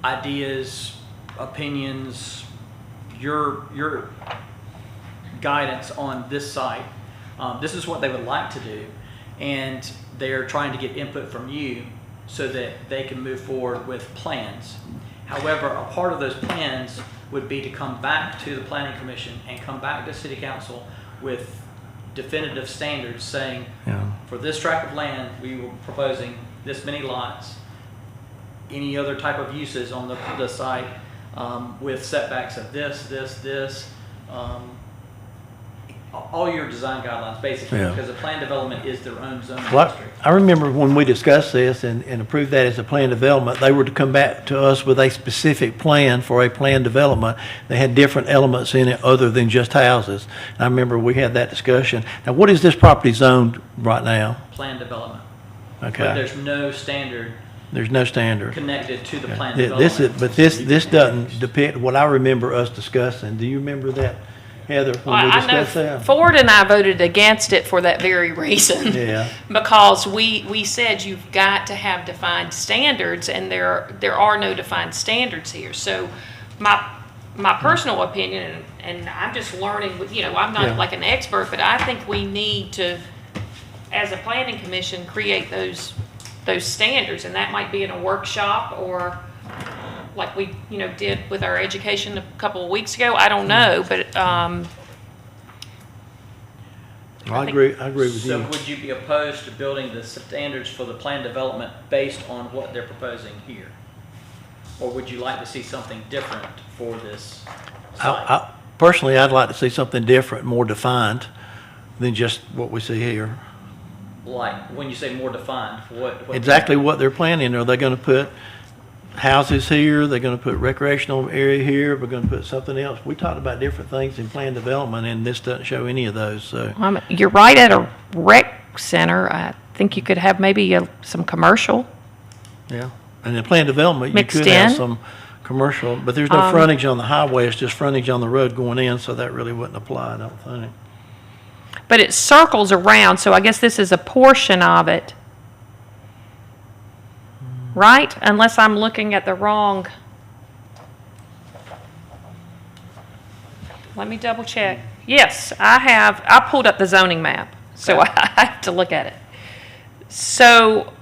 Speaker 5: ideas, opinions, your guidance on this site. This is what they would like to do, and they're trying to get input from you so that they can move forward with plans. However, a part of those plans would be to come back to the Planning Commission and come back to City Council with definitive standards saying, for this tract of land, we were proposing this many lots, any other type of uses on the site, with setbacks of this, all your design guidelines, basically, because a planned development is their own zoning district.
Speaker 4: I remember when we discussed this and approved that as a planned development, they were to come back to us with a specific plan for a planned development. They had different elements in it other than just houses. I remember we had that discussion. Now, what is this property zoned right now?
Speaker 5: Planned development.
Speaker 4: Okay.
Speaker 5: But there's no standard
Speaker 4: There's no standard.
Speaker 5: connected to the planned
Speaker 4: This
Speaker 5: development.
Speaker 4: is, but this doesn't depict what I remember us discussing. Do you remember that, Heather, when we
Speaker 7: I
Speaker 4: discussed
Speaker 7: know
Speaker 4: that?
Speaker 7: Ford and I voted against it for that very reason.
Speaker 4: Yeah.
Speaker 7: Because we said you've got to have defined standards, and there are no defined standards here. So my personal opinion, and I'm just learning, I'm not
Speaker 4: Yeah.
Speaker 7: like an expert, but I think we need to, as a planning commission, create those standards, and that might be in a workshop or like we, did with our education a couple of weeks ago. I don't know, but,
Speaker 4: I agree with
Speaker 5: So
Speaker 4: you.
Speaker 5: would you be opposed to building the standards for the planned development based on what they're proposing here? Or would you like to see something different for this site?
Speaker 4: Personally, I'd like to see something different, more defined than just what we see here.
Speaker 5: Like, when you say more defined, what?
Speaker 4: Exactly what they're planning. Are they going to put houses here? They're going to put recreational area here? We're going to put something else? We talked about different things in planned development, and this doesn't show any of those, so.
Speaker 7: you're right, at a rec center, I think you could have maybe some commercial.
Speaker 4: Yeah, and in planned development, you
Speaker 7: Mixed
Speaker 4: could have
Speaker 7: in.
Speaker 4: some commercial, but there's no frontage on the highway, it's just frontage on the road going in, so that really wouldn't apply, I don't think.
Speaker 7: But it circles around, so I guess this is a portion of it. Right? Unless I'm looking at the wrong. let me double check. Yes, I pulled up the zoning map, so I have to look at it. So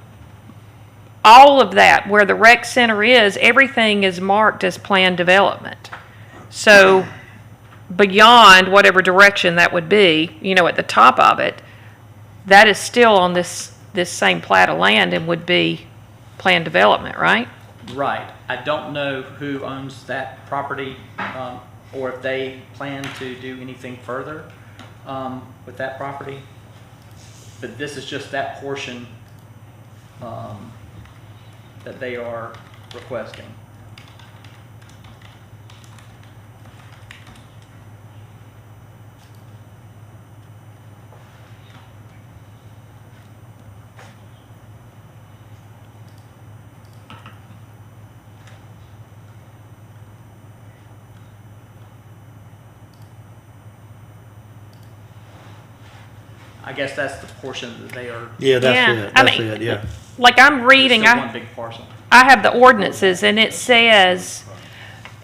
Speaker 7: all of that, where the rec center is, everything is marked as planned development. So beyond whatever direction that would be, at the top of it, that is still on this same plat of land and would be planned development, right?
Speaker 8: Right. I don't know who owns that property, or if they plan to do anything further with that property. But this is just that portion that they are requesting. I guess that's the portion that they are.
Speaker 4: Yeah,
Speaker 7: Yeah,
Speaker 4: that's
Speaker 7: I
Speaker 4: it,
Speaker 7: mean-
Speaker 4: that's it, yeah.
Speaker 7: Like I'm reading,
Speaker 8: It's still one big parcel.
Speaker 7: I have the ordinances, and it says,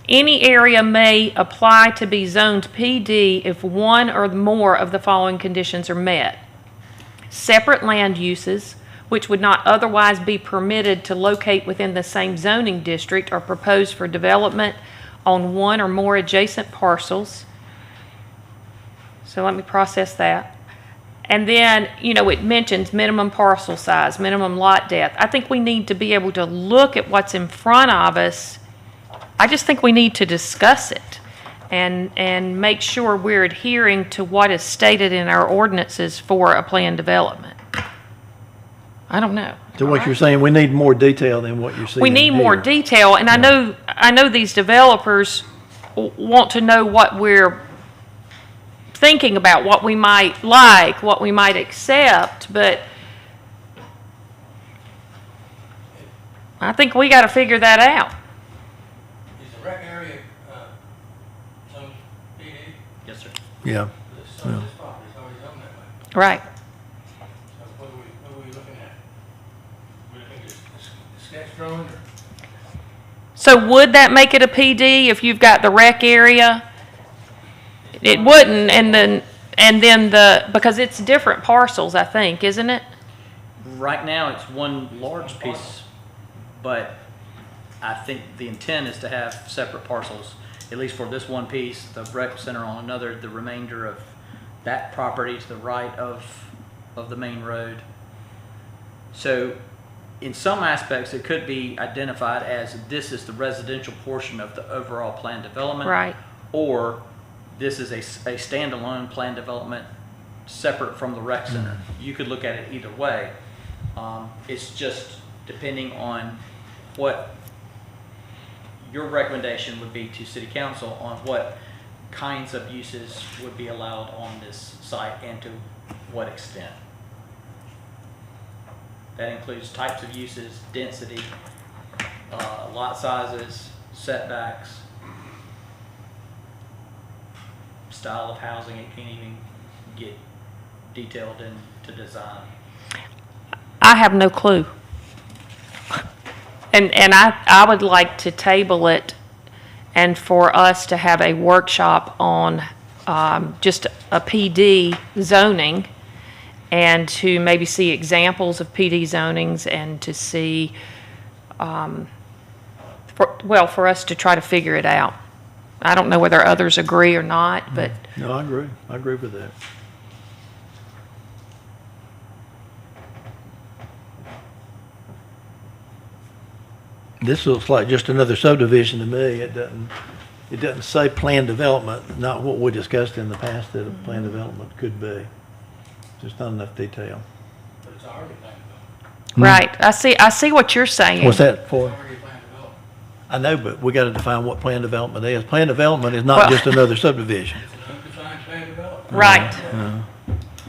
Speaker 7: any area may apply to be zoned PD if one or more of the following conditions are met. Separate land uses, which would not otherwise be permitted to locate within the same zoning district, are proposed for development on one or more adjacent parcels. So let me process that. And then, it mentions minimum parcel size, minimum lot depth. I think we need to be able to look at what's in front of us. I just think we need to discuss it and make sure we're adhering to what is stated in our ordinances for a planned development. I don't know.
Speaker 4: So what you're saying, we need more detail than what you're seeing
Speaker 7: We need more
Speaker 4: here.
Speaker 7: detail, and I know these developers want to know what we're thinking about, what we might like, what we might accept, but I think we got to figure that out.
Speaker 6: Is the rec area, some PD?
Speaker 8: Yes, sir.
Speaker 4: Yeah.
Speaker 6: Some of this property is already zoned that way.
Speaker 7: Right.
Speaker 6: So what are we looking at? We're looking at the sketch drawing or?
Speaker 7: So would that make it a PD if you've got the rec area? It wouldn't, and then because it's different parcels, I think, isn't it?
Speaker 8: Right now, it's one large piece, but I think the intent is to have separate parcels, at least for this one piece, the rec center on another, the remainder of that property to the right of the main road. So in some aspects, it could be identified as this is the residential portion of the overall planned development.
Speaker 7: Right.
Speaker 8: Or this is a standalone planned development separate from the rec center. You could look at it either way. It's just depending on what your recommendation would be to city council on what kinds of uses would be allowed on this site and to what extent. That includes types of uses, density, lot sizes, setbacks, style of housing. It can't even get detailed into design.
Speaker 7: I have no clue. And I would like to table it and for us to have a workshop on just a PD zoning and to maybe see examples of PD zonings and to see, for us to try to figure it out. I don't know whether others agree or not, but
Speaker 4: No, I agree. I agree with that. This looks like just another subdivision to me. It doesn't say planned development, not what we discussed in the past that a planned development could be. Just not enough detail.
Speaker 6: But it's already planned development.
Speaker 7: right. I see what you're saying.
Speaker 4: What's that for?
Speaker 6: It's already planned development.
Speaker 4: I know, but we gotta define what planned development is. Planned development is not
Speaker 7: Well-
Speaker 4: just another subdivision.
Speaker 6: It's an undefined planned development.
Speaker 7: Right.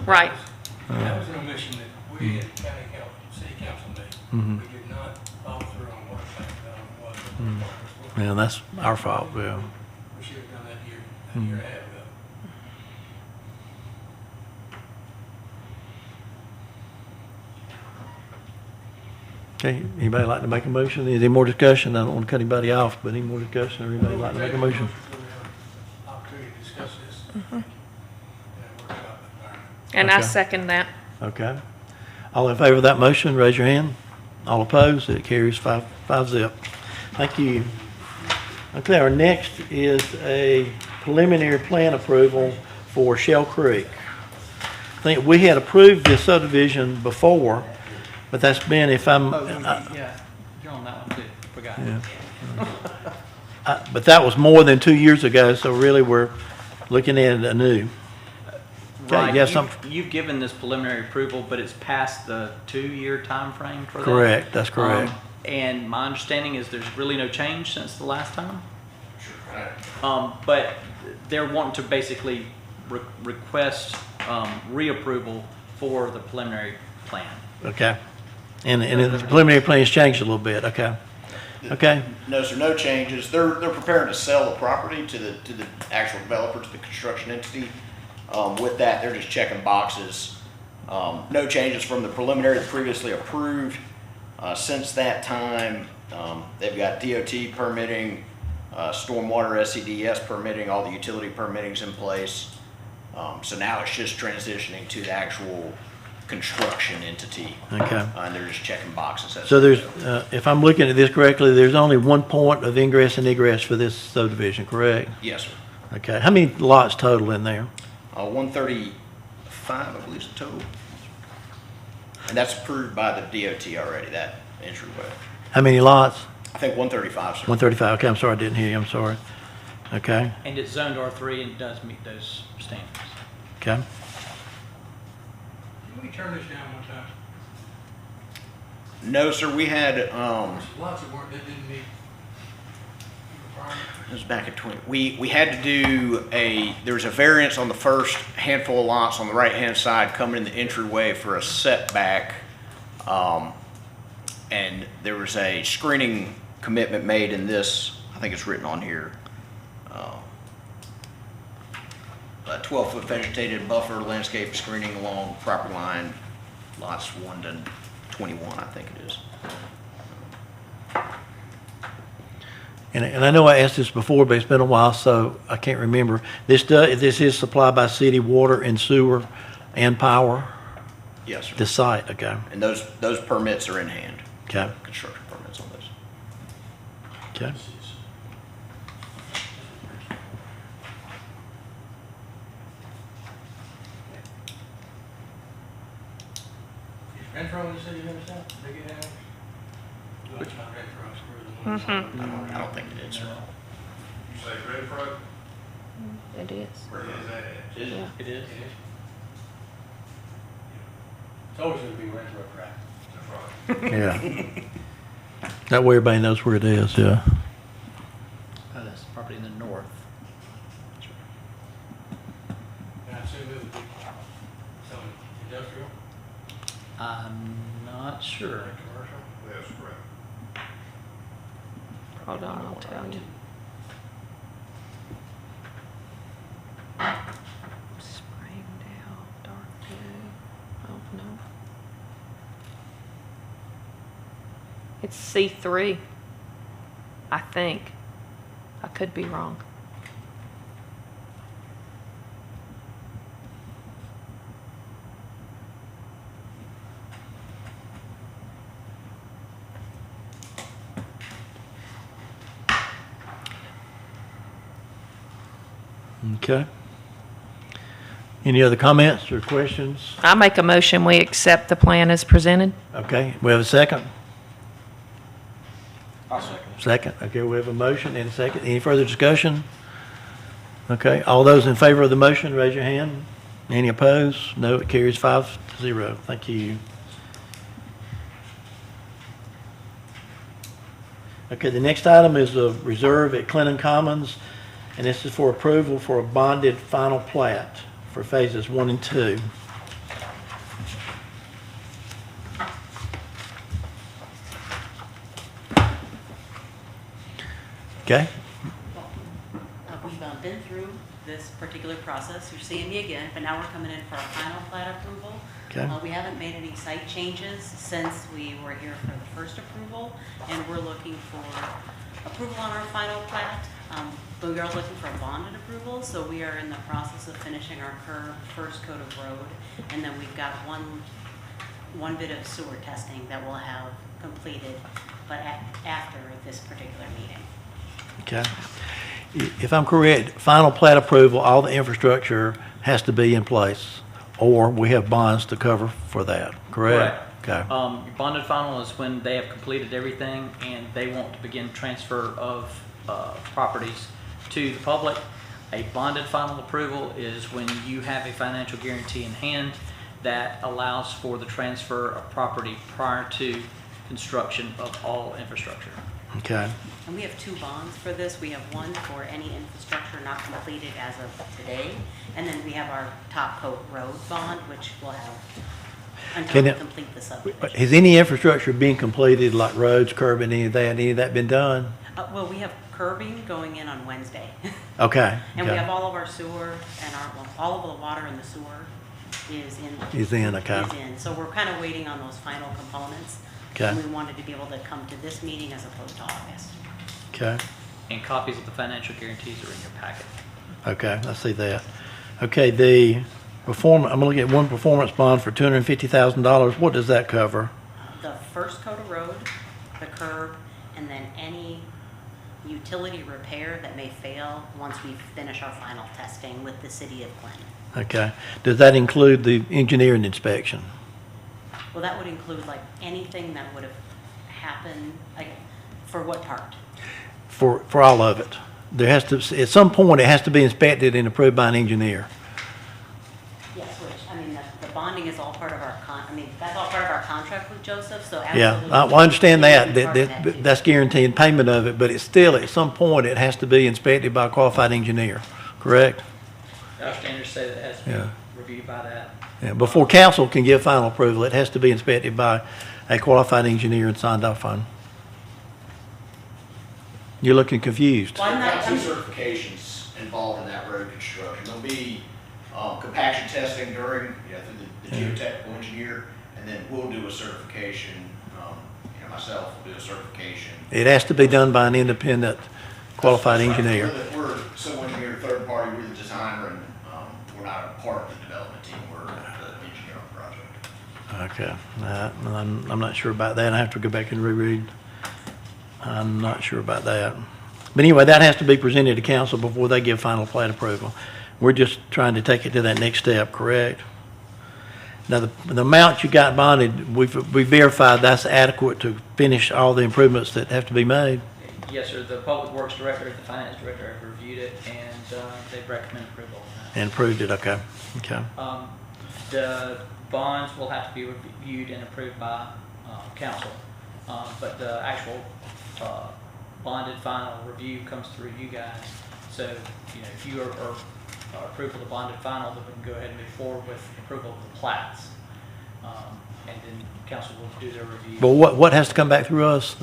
Speaker 7: Right.
Speaker 6: That was an omission that we at county council, city council made. We did not follow through on what planned development was.
Speaker 4: Yeah, that's our fault, yeah.
Speaker 6: We should have done that a year and a half ago.
Speaker 4: Okay, anybody like to make a motion? Any more discussion? I don't want to cut anybody off, but any more discussion, or anybody like to make a motion?
Speaker 6: Opportunity to discuss
Speaker 7: And I
Speaker 4: Okay.
Speaker 7: second that.
Speaker 4: Okay. All in favor of that motion, raise your hand. All opposed, it carries 5-0. Thank you. Okay, our next is a preliminary plan approval for Shell Creek. I think we had approved this subdivision before, but that's been, if I'm,
Speaker 8: Yeah, you're on that one too, forgot.
Speaker 4: yeah. But that was more than 2 years ago, so really we're looking at it anew. Okay,
Speaker 8: Right,
Speaker 4: you have something?
Speaker 8: you've given this preliminary approval, but it's past the 2-year time frame for that?
Speaker 4: Correct, that's correct.
Speaker 8: And my understanding is there's really no change since the last time? But they're wanting to basically request reapproval for the preliminary plan.
Speaker 4: Okay. And the preliminary plan has changed a little bit, okay. Okay,
Speaker 9: No, sir, no changes. They're preparing to sell the property to the actual developer, to the construction entity. With that, they're just checking boxes. No changes from the preliminary previously approved. Since that time, they've got DOT permitting, stormwater SCDS permitting, all the utility permitting's in place. So now it's just transitioning to the actual construction entity.
Speaker 4: okay.
Speaker 9: And they're just checking boxes. as
Speaker 4: So
Speaker 9: they
Speaker 4: there's,
Speaker 9: go.
Speaker 4: if I'm looking at this correctly, there's only one point of ingress and egress for this subdivision, correct?
Speaker 9: Yes, sir.
Speaker 4: Okay, how many lots total in there?
Speaker 9: 135, I believe is the total. And that's approved by the DOT already, that entryway.
Speaker 4: How many lots?
Speaker 9: I think 135, sir.
Speaker 4: 135, okay, I'm sorry, I didn't hear you, I'm sorry. Okay,
Speaker 8: And it's zoned R3 and it does meet those standards.
Speaker 4: okay.
Speaker 6: Can we turn this down one time?
Speaker 9: No, sir, we had,
Speaker 6: There's lots of work that didn't meet requirements.
Speaker 9: it was back in 20, we had to do there was a variance on the first handful of lots on the right-hand side coming in the entryway for a setback. And there was a screening commitment made in this, I think it's written on here. A 12-foot vegetated buffer landscape screening along property line, lots 1 to 21, I think it is.
Speaker 4: And I know I asked this before, but it's been a while, so I can't remember. This is supplied by city water and sewer and power,
Speaker 9: Yes, sir.
Speaker 4: this site, okay,
Speaker 9: And those permits are in hand,
Speaker 4: okay,
Speaker 9: construction permits on those.
Speaker 4: okay.
Speaker 6: Is Renfro in the city limits now? They get out? No, it's not Renfro, it's where the one.
Speaker 9: I don't think it is, sir.
Speaker 2: You say Redford?
Speaker 7: It is.
Speaker 2: Where is that at?
Speaker 9: Is it?
Speaker 7: Yeah.
Speaker 8: It is?
Speaker 6: It is. It's always gonna be Renfro crap.
Speaker 2: That's right.
Speaker 4: Yeah. That way everybody knows where it is, yeah.
Speaker 8: Oh, that's the property in the north.
Speaker 6: And I assume it would be some industrial,
Speaker 8: I'm not sure.
Speaker 6: commercial.
Speaker 2: That's correct.
Speaker 7: Hold on, I'll tell you. Springdale, dark blue. Oh, no. It's C3, I think. I could be wrong.
Speaker 4: Okay. Any other comments or questions?
Speaker 7: I make a motion, we accept the plan as presented.
Speaker 4: Okay, we have a second?
Speaker 9: I'll second.
Speaker 4: Second, okay, we have a motion and a second. Any further discussion? Okay, all those in favor of the motion, raise your hand. Any opposed? No, it carries 5-0. Thank you. Okay, the next item is a reserve at Clinton Commons, and this is for approval for a bonded final plat for phases 1 and 2. Okay,
Speaker 10: We've been through this particular process. You're seeing me again, but now we're coming in for our final plat approval.
Speaker 4: Okay.
Speaker 10: We haven't made any site changes since we were here for the first approval, and we're looking for approval on our final plat. But we are looking for a bonded approval, so we are in the process of finishing our first coat of road. And then we've got one bit of sewer testing that we'll have completed, but after this particular meeting.
Speaker 4: Okay. If I'm correct, final plat approval, all the infrastructure has to be in place, or we have bonds to cover for that, correct? Okay.
Speaker 8: Your bonded final is when they have completed everything and they want to begin transfer of properties to the public. A bonded final approval is when you have a financial guarantee in hand that allows for the transfer of property prior to construction of all infrastructure.
Speaker 4: Okay.
Speaker 10: And we have 2 bonds for this. We have one for any infrastructure not completed as of today, and then we have our top coat road bond, which we'll have until we complete the subdivision.
Speaker 4: Has any infrastructure been completed, like roads, curbing, any of that been done?
Speaker 10: Well, we have curbing going in on Wednesday.
Speaker 4: Okay.
Speaker 10: And we
Speaker 4: okay.
Speaker 10: have all of our sewer and all of the water in the sewer is in.
Speaker 4: Is in, okay.
Speaker 10: Is in. So we're kind of waiting on those final components.
Speaker 4: Okay.
Speaker 10: And we wanted to be able to come to this meeting as opposed to August.
Speaker 4: Okay.
Speaker 8: And copies of the financial guarantees are in your packet.
Speaker 4: Okay, I see that. Okay, I'm gonna look at one performance bond for $250,000. What does that cover?
Speaker 10: The first coat of road, the curb, and then any utility repair that may fail once we finish our final testing with the city of Clinton.
Speaker 4: Okay. Does that include the engineering inspection?
Speaker 10: Well, that would include like anything that would have happened, like, for what part?
Speaker 4: For all of it? There has to, at some point, it has to be inspected and approved by an engineer.
Speaker 10: Yes, which, I mean, the bonding is all part of our that's all part of our contract with Joseph, so
Speaker 4: Yeah,
Speaker 10: absolutely.
Speaker 4: I understand that,
Speaker 10: Part of that too.
Speaker 4: that's guaranteeing payment of it, but it's still, at some point, it has to be inspected by a qualified engineer, correct?
Speaker 8: Our standards say that it has to
Speaker 4: Yeah.
Speaker 8: be reviewed by that.
Speaker 4: Yeah, before council can give final approval, it has to be inspected by a qualified engineer and signed off on. You're looking confused.
Speaker 10: Well, I'm
Speaker 9: There are
Speaker 10: not,
Speaker 9: 2
Speaker 10: I'm,
Speaker 9: certifications involved in that road construction. There'll be compaction testing during, through the geotechnical engineer, and then we'll do a certification, myself will do a certification.
Speaker 4: It has to be done by an independent qualified engineer.
Speaker 9: We're a civil engineer, third party, we're the designer, and we're not a part of the development team, we're the engineer on the project.
Speaker 4: Okay, I'm not sure about that. I have to go back and reread. I'm not sure about that. But anyway, that has to be presented to council before they give final plat approval. We're just trying to take it to that next step, correct? Now, the amount you got bonded, we verified that's adequate to finish all the improvements that have to be made.
Speaker 8: Yes, sir. The Public Works Director, the Finance Director have reviewed it, and they've recommended approval on that.
Speaker 4: And approved it, okay, okay.
Speaker 8: The bonds will have to be reviewed and approved by council, but the actual bonded final review comes through you guys. So, if you are approval of the bonded final, then we can go ahead and move forward with approval of the plats. And then council will do their review.
Speaker 4: But what has to come back through us?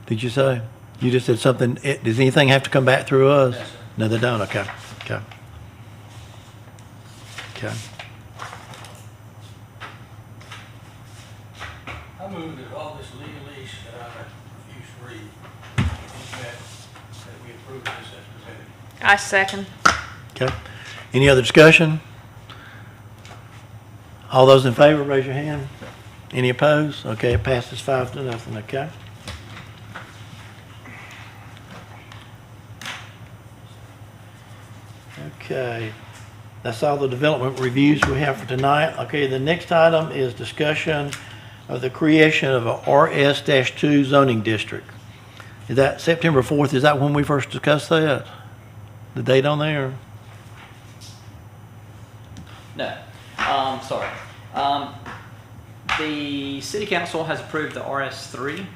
Speaker 4: Did you say? You just said something, does anything have to come back through us?
Speaker 8: No, sir.
Speaker 4: No, they don't, okay, okay. Okay.
Speaker 6: I move that all this legalese that I refuse to read, that we approve this as presented.
Speaker 7: I second.
Speaker 4: Okay. Any other discussion? All those in favor, raise your hand. Any opposed? Okay, it passes 5-0, okay? Okay, that's all the development reviews we have for tonight. Okay, the next item is discussion of the creation of a RS-2 zoning district. Is that September 4th? Is that when we first discussed that? The date on there?
Speaker 8: No, sorry. The city council has approved the RS3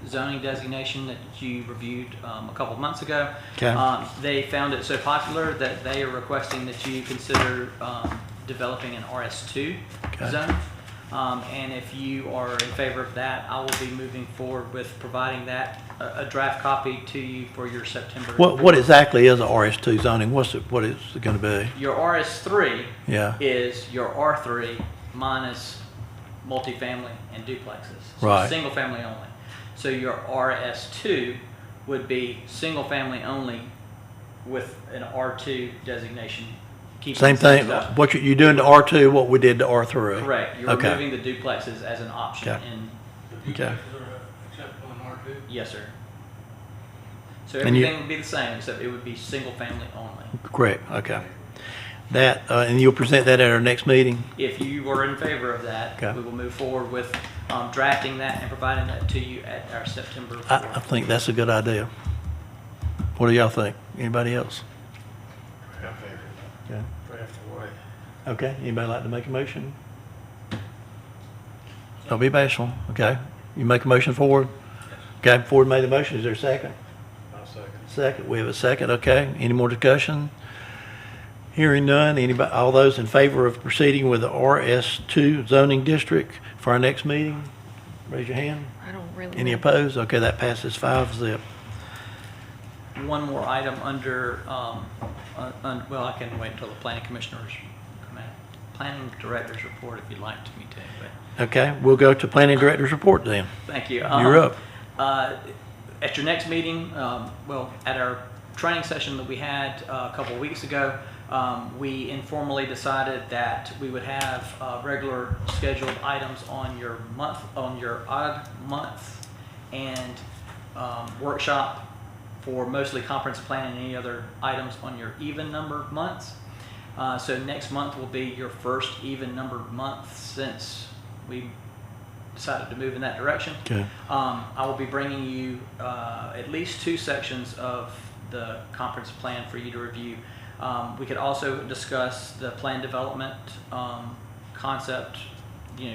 Speaker 8: zoning designation that you reviewed a couple of months ago.
Speaker 4: Okay.
Speaker 8: They found it so popular that they are requesting that you consider developing an RS2
Speaker 4: Okay.
Speaker 8: zone. And if you are in favor of that, I will be moving forward with providing that, a draft copy to you for your September.
Speaker 4: What exactly is a RS2 zoning? What is it going to be?
Speaker 8: Your RS3
Speaker 4: Yeah.
Speaker 8: is your R3 minus multifamily and duplexes. So
Speaker 4: Right.
Speaker 8: Single family only. So your RS2 would be single family only with an R2 designation. keeping
Speaker 4: Same
Speaker 8: the same
Speaker 4: thing,
Speaker 8: stuff.
Speaker 4: what you're doing to R2, what we did to R3.
Speaker 8: Correct, you're
Speaker 4: Okay.
Speaker 8: removing the duplexes as an option
Speaker 4: Okay.
Speaker 8: in,
Speaker 6: The
Speaker 4: Okay.
Speaker 6: duplexes are acceptable in R2?
Speaker 8: yes, sir. So
Speaker 4: And you-
Speaker 8: everything would be the same, except it would be single family only.
Speaker 4: Correct, okay. That, and you'll present that at our next meeting?
Speaker 8: If you were in favor of that,
Speaker 4: Okay.
Speaker 8: we will move forward with drafting that and providing that to you at our September
Speaker 4: I
Speaker 8: 4th.
Speaker 4: think that's a good idea. What do y'all think? Anybody else? Okay.
Speaker 2: Draft away.
Speaker 4: Okay, anybody like to make a motion? Don't be bashful, okay? You make a motion forward? Okay, Ford made the motion, is there a second?
Speaker 2: I'll second.
Speaker 4: Second, we have a second, okay. Any more discussion? Hearing none, anybody, all those in favor of proceeding with the RS2 zoning district for our next meeting? Raise your hand.
Speaker 7: I don't really.
Speaker 4: Any
Speaker 7: know.
Speaker 4: opposed? Okay, that passes 5-0.
Speaker 8: One more item under, well, I can wait until the planning commissioners, planning director's report if you'd like me to, but
Speaker 4: Okay, we'll go to planning director's report then.
Speaker 8: thank you.
Speaker 4: You're up.
Speaker 8: At your next meeting, well, at our training session that we had a couple of weeks ago, we informally decided that we would have regular scheduled items on your odd month and workshop for mostly comprehensive plan and any other items on your even number months. So next month will be your first even numbered month since we decided to move in that direction.
Speaker 4: Okay.
Speaker 8: I will be bringing you at least 2 sections of the comprehensive plan for you to review. We could also discuss the plan development concept,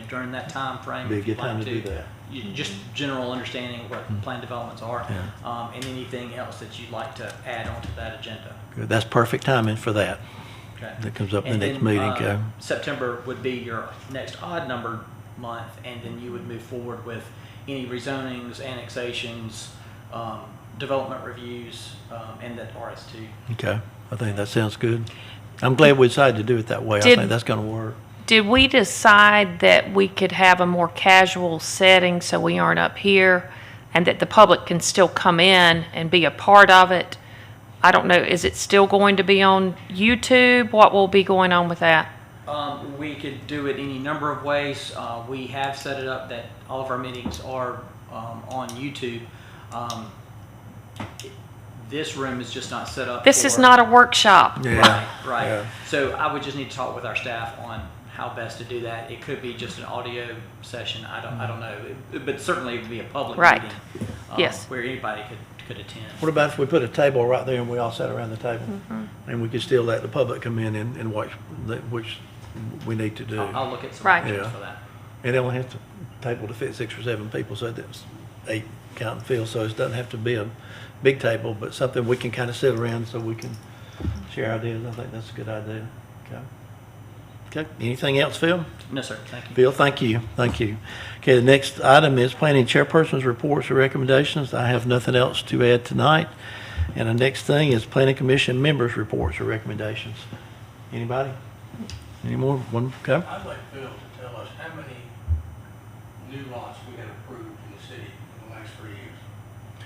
Speaker 8: during that time frame.
Speaker 4: Be a
Speaker 8: if you'd
Speaker 4: good time
Speaker 8: like
Speaker 4: to do that.
Speaker 8: Just general understanding of what plan developments are,
Speaker 4: Yeah.
Speaker 8: and anything else that you'd like to add onto that agenda.
Speaker 4: Good. That's perfect timing for that.
Speaker 8: Okay.
Speaker 4: That comes up in
Speaker 8: And
Speaker 4: the next
Speaker 8: then,
Speaker 4: meeting, okay?
Speaker 8: September would be your next odd numbered month, and then you would move forward with any rezonings, annexations, development reviews, and that RS2.
Speaker 4: Okay, I think that sounds good. I'm glad we decided to do it that way. I
Speaker 7: Did-
Speaker 4: think that's gonna work.
Speaker 7: Did we decide that we could have a more casual setting so we aren't up here and that the public can still come in and be a part of it? I don't know, is it still going to be on YouTube? What will be going on with that?
Speaker 8: We could do it any number of ways. We have set it up that all of our meetings are on YouTube. This room is just not set up.
Speaker 7: This is
Speaker 8: for-
Speaker 7: not a workshop.
Speaker 4: Yeah.
Speaker 8: Right.
Speaker 4: Yeah.
Speaker 8: So I would just need to talk with our staff on how best to do that. It could be just an audio session. I don't know, but certainly it would be a public
Speaker 7: Right.
Speaker 8: meeting.
Speaker 7: Yes.
Speaker 8: Where anybody could attend.
Speaker 4: What about if we put a table right there and we all sat around the table?
Speaker 7: Mm-hmm.
Speaker 4: And we could still let the public come in and watch, which we need to do.
Speaker 8: I'll look at some
Speaker 7: Right.
Speaker 8: options
Speaker 4: Yeah.
Speaker 8: for that.
Speaker 4: And it only has to, table to fit 6 or 7 people, so that's 8 count and fill, so it doesn't have to be a big table, but something we can kind of sit around so we can share ideas. I think that's a good idea. Okay. Okay, anything else, Phil?
Speaker 8: No, sir. Thank you.
Speaker 4: Bill, thank you, thank you. Okay, the next item is planning chairperson's reports or recommendations. I have nothing else to add tonight. And the next thing is planning commission members' reports or recommendations. Anybody? Any more? One, okay.
Speaker 6: I'd like Phil to tell us how many new lots we have approved in the city in the last 3 years.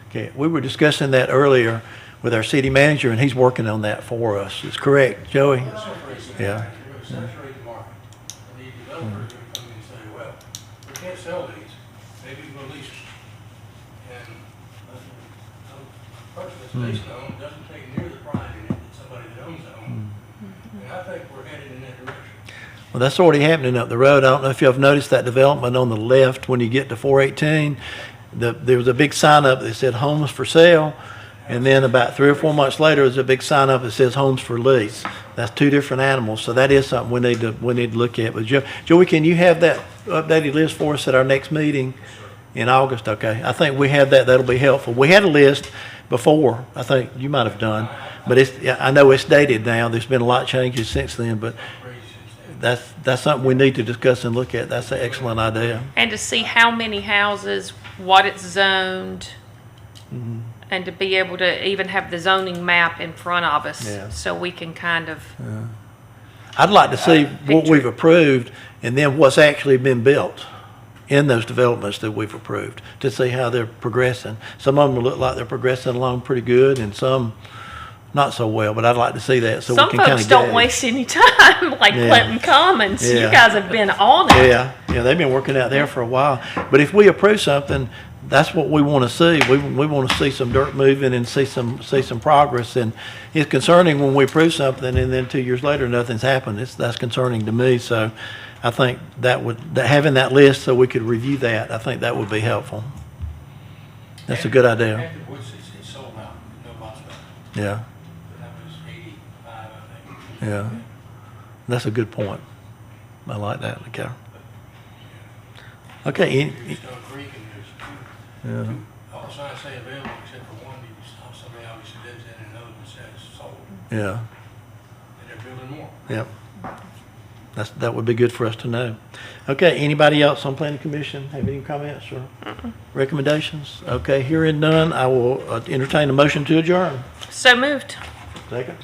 Speaker 4: Okay, we were discussing that earlier with our city manager, and he's working on that for us. It's correct, Joey?
Speaker 6: We're going to
Speaker 4: Yeah.
Speaker 6: saturate the market. And the developers are going to come in and say, well, we can't sell these, maybe we'll lease them. And a person that's leasing a home doesn't take near the pride in it that somebody that owns a home. And I think we're headed in that direction.
Speaker 4: Well, that's already happening up the road. I don't know if y'all have noticed that development on the left when you get to 418. There was a big sign up that said homes for sale. And then about 3 or 4 months later, there's a big sign up that says homes for lease. That's 2 different animals. So that is something we need to look at. But Joey, can you have that updated list for us at our next meeting in August? Okay. I think we have that. That'll be helpful. We had a list before. I think you might have done. But I know it's dated now. There's been a lot of changes since then. But
Speaker 6: Crazy since then.
Speaker 4: that's something we need to discuss and look at. That's an excellent idea.
Speaker 7: And to see how many houses, what it's zoned, and to be able to even have the zoning map in front of us,
Speaker 4: Yeah.
Speaker 7: so we can kind of,
Speaker 4: I'd like to see what we've approved and then what's actually been built. in those developments that we've approved to see how they're progressing. Some of them look like they're progressing along pretty good and some not so well, but I'd like to see that so we
Speaker 7: Some
Speaker 4: can kind of
Speaker 7: folks don't
Speaker 4: gauge.
Speaker 7: waste any time, like
Speaker 4: Yeah.
Speaker 7: Clinton Commons. You
Speaker 4: Yeah.
Speaker 7: guys have been on it.
Speaker 4: Yeah, they've been working out there for a while. But if we approve something, that's what we want to see. We want to see some dirt moving and see some progress. And it's concerning when we approve something and then 2 years later, nothing's happened. That's concerning to me. So I think that having that list so we could review that, I think that would be helpful. That's a good idea.
Speaker 6: After Woods, it's sold out, no lots left.
Speaker 4: Yeah,
Speaker 6: That was 85, I think.
Speaker 4: yeah. That's a good point. I like that, okay. Okay,
Speaker 6: There's Stone Creek and there's two, all the signs say available except for one, somebody obviously lives in and another one says sold,
Speaker 4: yeah.
Speaker 6: and they're building more.
Speaker 4: Yep. That would be good for us to know. Okay, anybody else on planning commission have any comments or recommendations? Okay, hearing none, I will entertain a motion to adjourn.
Speaker 7: So moved.
Speaker 4: Second.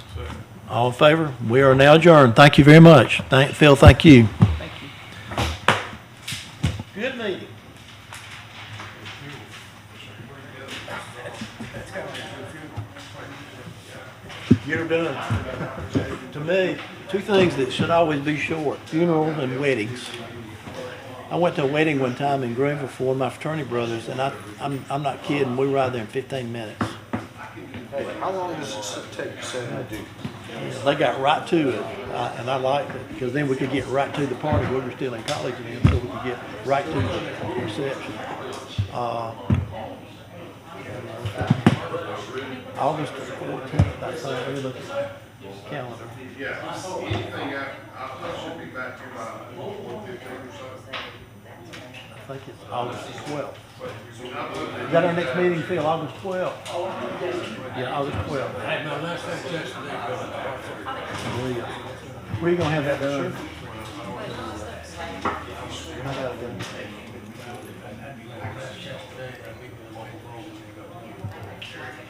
Speaker 4: All in favor? We are now adjourned. Thank you very much. Phil, thank you.
Speaker 8: Thank you.
Speaker 4: Good meeting. You're done. To me, two things that should always be short, funerals and weddings. I went to a wedding one time in Greenville for one of my fraternity brothers, and I'm not kidding, we were out there in 15 minutes.
Speaker 1: Hey, how long does it take to say I do?
Speaker 4: They got right to it, and I liked it, because then we could get right to the party. We were still in college then, so we could get right to the reception. August 14th, I think, let me look at my calendar.
Speaker 11: Yeah, anything I should be back here by 1:15 or so.
Speaker 4: I think it's August 12th. Is that our next meeting, Phil, August 12th? Yeah, August 12th.
Speaker 6: I had my last name just today, going to Hartford.
Speaker 4: Where are you gonna have that done? I gotta go.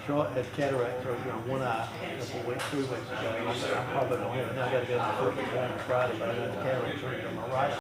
Speaker 4: Charlotte had cataract surgery on one eye a couple weeks, 3 weeks ago. I probably don't have it. Now I gotta go to the foot on Friday, but I got the cataract surgery on my right eye.